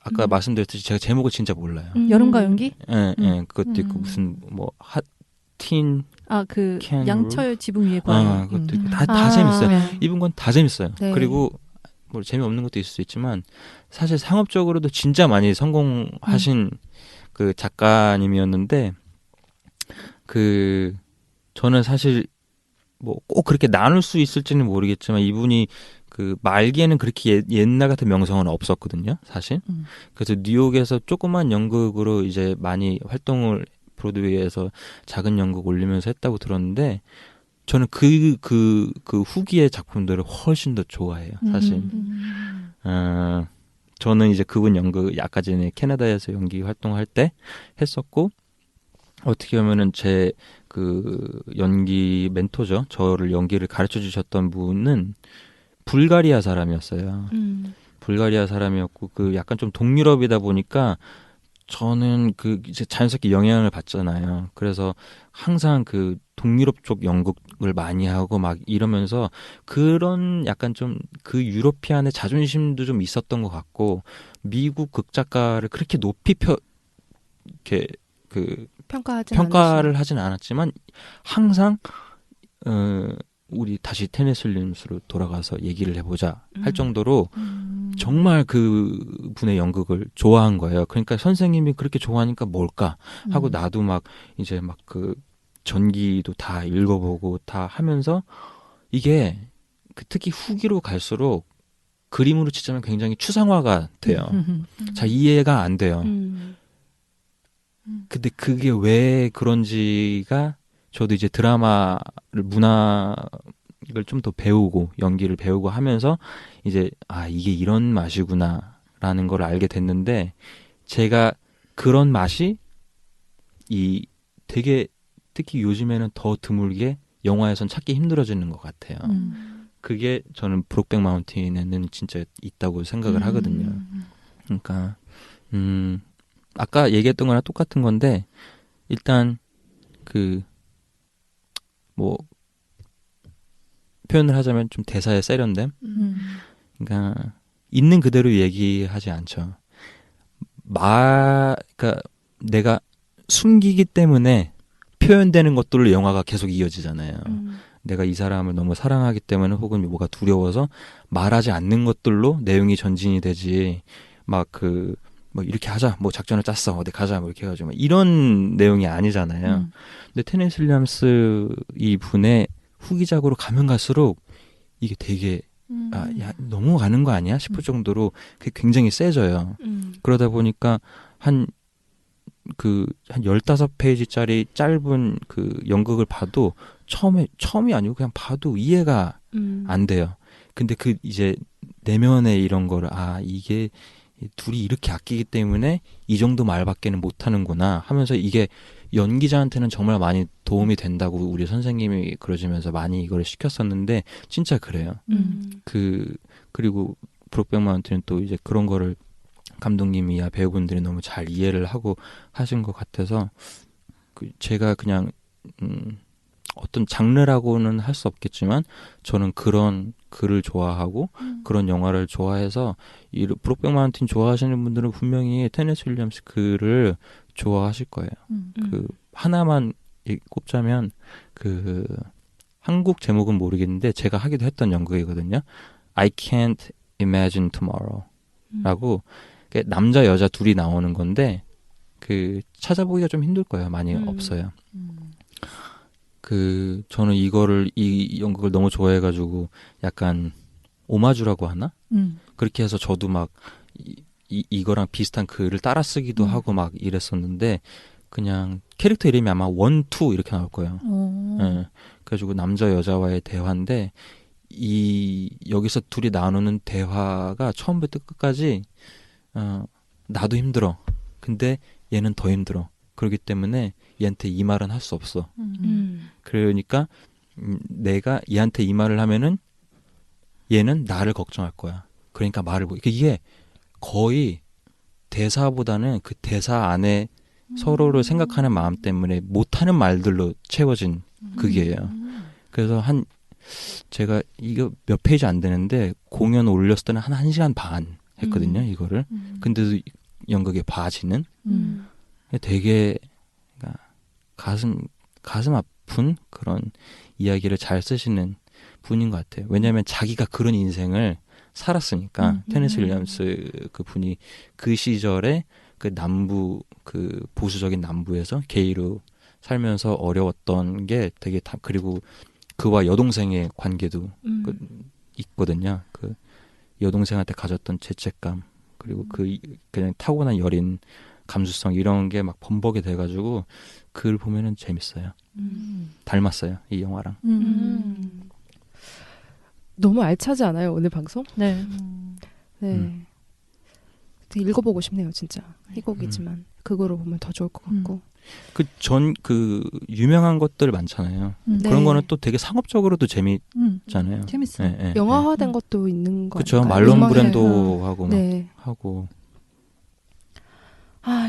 아까 말씀드렸듯이 제가 제목을 진짜 몰라요. 여름과 연기? 예, 그것도 있고 무슨 뭐 핫틴 그 Can 양철 지붕 위에 과. 그것도 있고 다 재밌어요. 네. 이분 건 다 재밌어요. 네. 그리고 뭐 재미없는 것도 있을 수 있지만 사실 상업적으로도 진짜 많이 성공하신 그 작가님이었는데 저는 사실 뭐 꼭 그렇게 나눌 수 있을지는 모르겠지만 이분이 그 말기에는 그렇게 옛날 같은 명성은 없었거든요, 사실. 그래서 뉴욕에서 조그만 연극으로 이제 많이 활동을 브로드웨이에서 작은 연극 올리면서 했다고 들었는데 저는 그 후기의 작품들을 훨씬 더 좋아해요, 사실. 저는 이제 그분 연극 아까 전에 캐나다에서 연기 활동할 때 했었고 어떻게 보면은 제 그 연기 멘토죠. 저를 연기를 가르쳐 주셨던 분은 불가리아 사람이었어요. 불가리아 사람이었고 그 약간 좀 동유럽이다 보니까 저는 그 이제 자연스럽게 영향을 받잖아요. 그래서 항상 그 동유럽 쪽 연극을 많이 하고 막 이러면서 그런 약간 좀 그 유러피안의 자존심도 좀 있었던 것 같고 미국 극작가를 그렇게 높이 이렇게 평가를 하진 않았지만 항상 우리 다시 테네시 윌리엄스로 돌아가서 얘기를 해보자 할 정도로 정말 그 분의 연극을 좋아한 거예요. 그러니까 선생님이 그렇게 좋아하니까 뭘까 하고 나도 막 이제 막 그 전기도 다 읽어보고 다 하면서 이게 특히 후기로 갈수록 그림으로 치자면 굉장히 추상화가 돼요. 잘 이해가 안 돼요. 근데 그게 왜 그런지가 저도 이제 드라마를 문학을 좀 더 배우고 연기를 배우고 하면서 이제 이게 이런 맛이구나라는 걸 알게 됐는데 제가 그런 맛이 되게 특히 요즘에는 더 드물게 영화에선 찾기 힘들어지는 것 같아요. 그게 저는 브록백 마운틴에는 진짜 있다고 생각을 하거든요. 그러니까 아까 얘기했던 거랑 똑같은 건데 일단 뭐 표현을 하자면 좀 대사의 세련됨. 그러니까 있는 그대로 얘기하지 않죠. 그러니까 내가 숨기기 때문에 표현되는 것들로 영화가 계속 이어지잖아요. 내가 이 사람을 너무 사랑하기 때문에 혹은 뭐가 두려워서 말하지 않는 것들로 내용이 전진이 되지. 뭐 이렇게 하자, 뭐 작전을 짰어, 어디 가자, 뭐 이렇게 해가지고 이런 내용이 아니잖아요. 근데 테네시 윌리엄스 이 분의 후기작으로 가면 갈수록 이게 되게 야 너무 가는 거 아니야 싶을 정도로 그게 굉장히 세져요. 그러다 보니까 한 15페이지짜리 짧은 그 연극을 봐도 처음이 아니고 그냥 봐도 이해가 안 돼요. 근데 이제 내면에 이런 거를 이게 둘이 이렇게 아끼기 때문에 이 정도 말밖에는 못하는구나 하면서 이게 연기자한테는 정말 많이 도움이 된다고 우리 선생님이 그러시면서 많이 이걸 시켰었는데 진짜 그래요. 그리고 브록백 마운틴은 또 이제 그런 거를 감독님이야 배우분들이 너무 잘 이해를 하고 하신 것 같아서 제가 그냥 어떤 장르라고는 할 수 없겠지만 저는 그런 글을 좋아하고 그런 영화를 좋아해서 이 브록백 마운틴 좋아하시는 분들은 분명히 테네시 윌리엄스 글을 좋아하실 거예요. 하나만 꼽자면 한국 제목은 모르겠는데 제가 하기도 했던 연극이거든요. I can't imagine tomorrow라고 남자 여자 둘이 나오는 건데 찾아보기가 좀 힘들 거예요. 많이 없어요. 저는 이 연극을 너무 좋아해가지고 약간 오마주라고 하나? 그렇게 해서 저도 막 이거랑 비슷한 글을 따라 쓰기도 하고 막 이랬었는데 그냥 캐릭터 이름이 아마 1, 2 이렇게 나올 거예요. 어. 예. 그래가지고 남자 여자와의 대화인데 여기서 둘이 나누는 대화가 처음부터 끝까지 나도 힘들어. 근데 얘는 더 힘들어. 그렇기 때문에 얘한테 이 말은 할 수 없어. 그러니까 내가 얘한테 이 말을 하면은 얘는 나를 걱정할 거야. 그러니까 말을 이게 거의 대사보다는 그 대사 안에 서로를 생각하는 마음 때문에 못하는 말들로 채워진 극이에요. 그래서 제가 이거 몇 페이지 안 되는데 공연 올렸을 때는 한 1시간 반 했거든요. 이거를. 근데도 연극에 봐지는 되게 가슴 아픈 그런 이야기를 잘 쓰시는 분인 것 같아요. 왜냐하면 자기가 그런 인생을 살았으니까 테니스 윌리엄스 그 분이 그 시절에 그 남부 그 보수적인 남부에서 게이로 살면서 어려웠던 게 되게 그리고 그와 여동생의 관계도 있거든요. 그 여동생한테 가졌던 죄책감 그리고 그냥 타고난 여린 감수성 이런 게 막 범벅이 돼가지고 그걸 보면은 재밌어요. 닮았어요 이 영화랑. 너무 알차지 않아요 오늘 방송? 네. 네. 되게 읽어보고 싶네요 진짜. 희곡이지만 그거로 보면 더 좋을 것 같고. 그 유명한 것들 많잖아요. 네. 그런 거는 또 되게 상업적으로도 재밌잖아요. 재밌어요. 네, 네, 영화화된 것도 있는 거 그렇죠. 아닐까요? 말론 음악에. 브랜도 하고 막 네. 하고.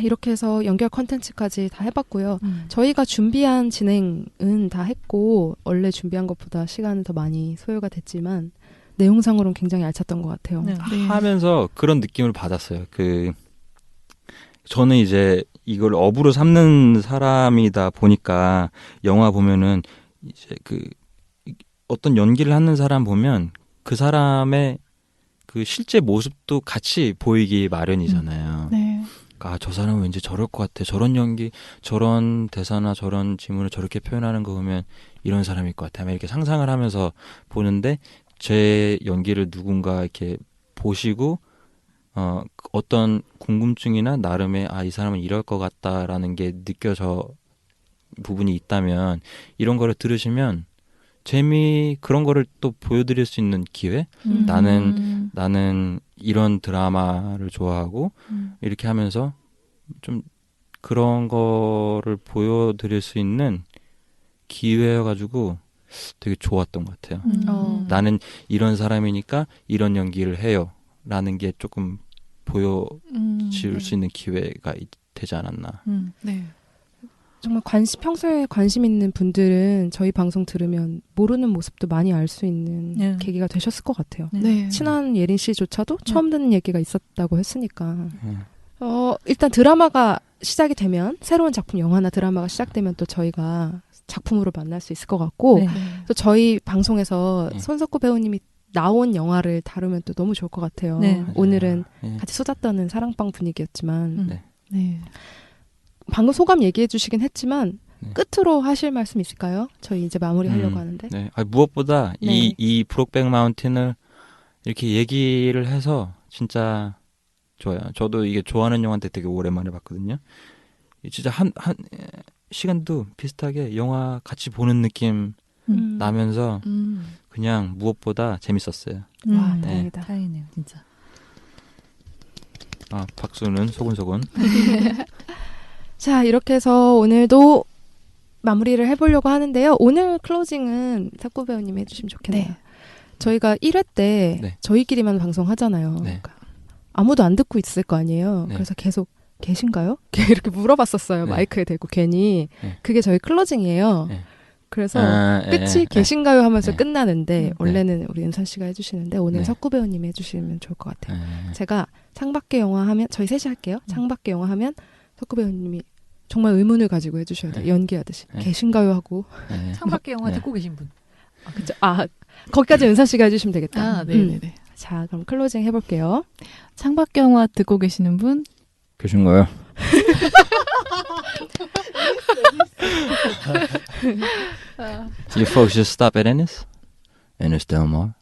이렇게 해서 연결 컨텐츠까지 다 해봤고요. 저희가 준비한 진행은 다 했고 원래 준비한 것보다 시간은 더 많이 소요가 됐지만 내용상으로는 굉장히 알찼던 것 같아요. 네. 하면서 그런 느낌을 받았어요. 저는 이제 이걸 업으로 삼는 사람이다 보니까 영화 보면은 이제 어떤 연기를 하는 사람 보면 그 사람의 그 실제 모습도 같이 보이기 마련이잖아요. 네. 저 사람은 왠지 저럴 것 같아. 저런 연기, 저런 대사나 저런 지문을 저렇게 표현하는 거 보면 이런 사람일 것 같아. 이렇게 상상을 하면서 보는데 제 연기를 누군가 이렇게 보시고 어떤 궁금증이나 나름의 이 사람은 이럴 것 같다라는 게 느껴져 부분이 있다면 이런 거를 들으시면 그런 거를 또 보여드릴 수 있는 기회? 나는 이런 드라마를 좋아하고 이렇게 하면서 좀 그런 거를 보여드릴 수 있는 기회여가지고 되게 좋았던 것 같아요. 나는 이런 사람이니까 이런 연기를 해요. 라는 게 조금 보여줄 수 있는 기회가 되지 않았나. 네. 정말 평소에 관심 있는 분들은 저희 방송 들으면 모르는 모습도 많이 알 수 있는 계기가 되셨을 것 같아요. 네. 친한 예린 씨조차도 처음 듣는 얘기가 있었다고 했으니까. 일단 드라마가 시작이 되면 새로운 작품 영화나 드라마가 시작되면 또 저희가 작품으로 만날 수 있을 것 같고 또 저희 방송에서 손석구 배우님이 나온 영화를 다루면 또 너무 좋을 것 같아요. 네. 오늘은 같이 수다 떠는 사랑방 분위기였지만 네. 방금 소감 얘기해 주시긴 했지만 끝으로 하실 말씀 있을까요? 저희 이제 마무리하려고 하는데. 네. 무엇보다 이 브록백 마운틴을 이렇게 얘기를 해서 진짜 좋아요. 저도 이게 좋아하는 영화인데 되게 오랜만에 봤거든요. 진짜 한 시간도 비슷하게 영화 같이 보는 느낌 나면서 그냥 무엇보다 재밌었어요. 와, 다행이다. 다행이네요, 진짜. 박수는 소곤소곤. 자, 이렇게 해서 오늘도 마무리를 해보려고 하는데요. 오늘 클로징은 석구 배우님이 해주시면 좋겠네요. 네. 저희가 1회 때 저희끼리만 방송하잖아요. 그러니까 아무도 안 듣고 있을 거 아니에요. 그래서 계속 계신가요? 이렇게 물어봤었어요. 마이크에 대고 괜히. 그게 저희 클로징이에요. 그래서 끝이 계신가요 하면서 끝나는데 원래는 우리 은선 씨가 해주시는데 오늘 석구 배우님이 해주시면 좋을 것 같아요. 제가 창밖의 영화 하면 저희 셋이 할게요. 창밖의 영화 하면 석구 배우님이 정말 의문을 가지고 해주셔야 돼요. 연기하듯이. 계신가요 하고. 창밖의 영화 듣고 계신 분. 그쵸. 거기까지 은선 씨가 해주시면 되겠다. 네네네. 자, 그럼 클로징 해볼게요. 창밖의 영화 듣고 계시는 분? 계신가요? You folks just stop at Ennis? Ennis Del Mar?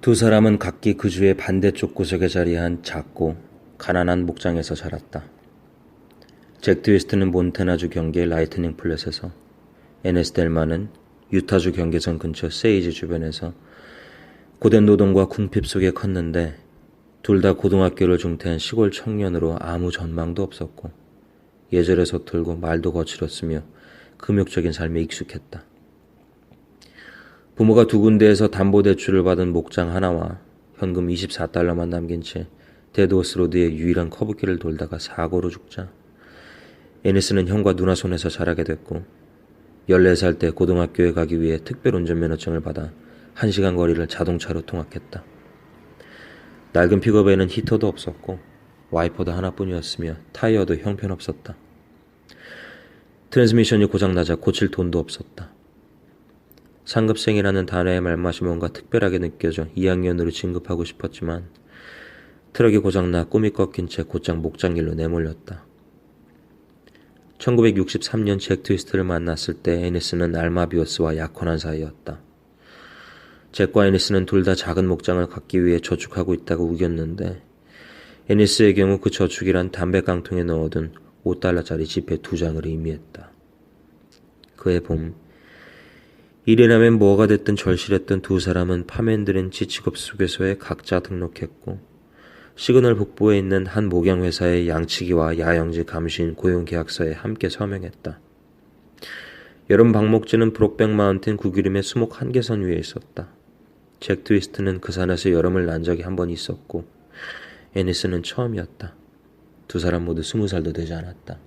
두 사람은 각기 그 주의 반대쪽 구석에 자리한 작고 가난한 목장에서 자랐다. 잭 트위스트는 몬태나주 경계의 라이트닝 플랫에서, 에네스 델마는 유타주 경계선 근처 세이지 주변에서 고된 노동과 궁핍 속에 컸는데 둘 다 고등학교를 중퇴한 시골 청년으로 아무 전망도 없었고 예절에 서툴고 말도 거칠었으며 금욕적인 삶에 익숙했다. 부모가 두 군데에서 담보대출을 받은 목장 하나와 현금 24달러만 남긴 채 데드호스 로드의 유일한 커브길을 돌다가 사고로 죽자 애니스는 형과 누나 손에서 자라게 됐고 14살 때 고등학교에 가기 위해 특별 운전면허증을 받아 1시간 거리를 자동차로 통학했다. 낡은 픽업에는 히터도 없었고 와이퍼도 하나뿐이었으며 타이어도 형편없었다. 트랜스미션이 고장나자 고칠 돈도 없었다. 상급생이라는 단어의 말맛이 뭔가 특별하게 느껴져 2학년으로 진급하고 싶었지만 트럭이 고장나 꿈이 꺾인 채 곧장 목장일로 내몰렸다. 1963년 잭 트위스트를 만났을 때 애니스는 알마비오스와 약혼한 사이였다. 잭과 애니스는 둘 다 작은 목장을 갖기 위해 저축하고 있다고 우겼는데 애니스의 경우 그 저축이란 담배깡통에 넣어둔 $5짜리 지폐 2장을 의미했다. 그해 봄, 일이라면 뭐가 됐든 절실했던 두 사람은 파맨드린 지치급수교소에 각자 등록했고 시그널 북부에 있는 한 목양회사의 양치기와 야영지 감시인 고용계약서에 함께 서명했다. 여름 방목지는 브록백 마운틴 구기림의 수목 한계선 위에 있었다. 잭 트위스트는 그 산에서 여름을 난 적이 한 번 있었고 애니스는 처음이었다. 두 사람 모두 20살도 되지 않았다.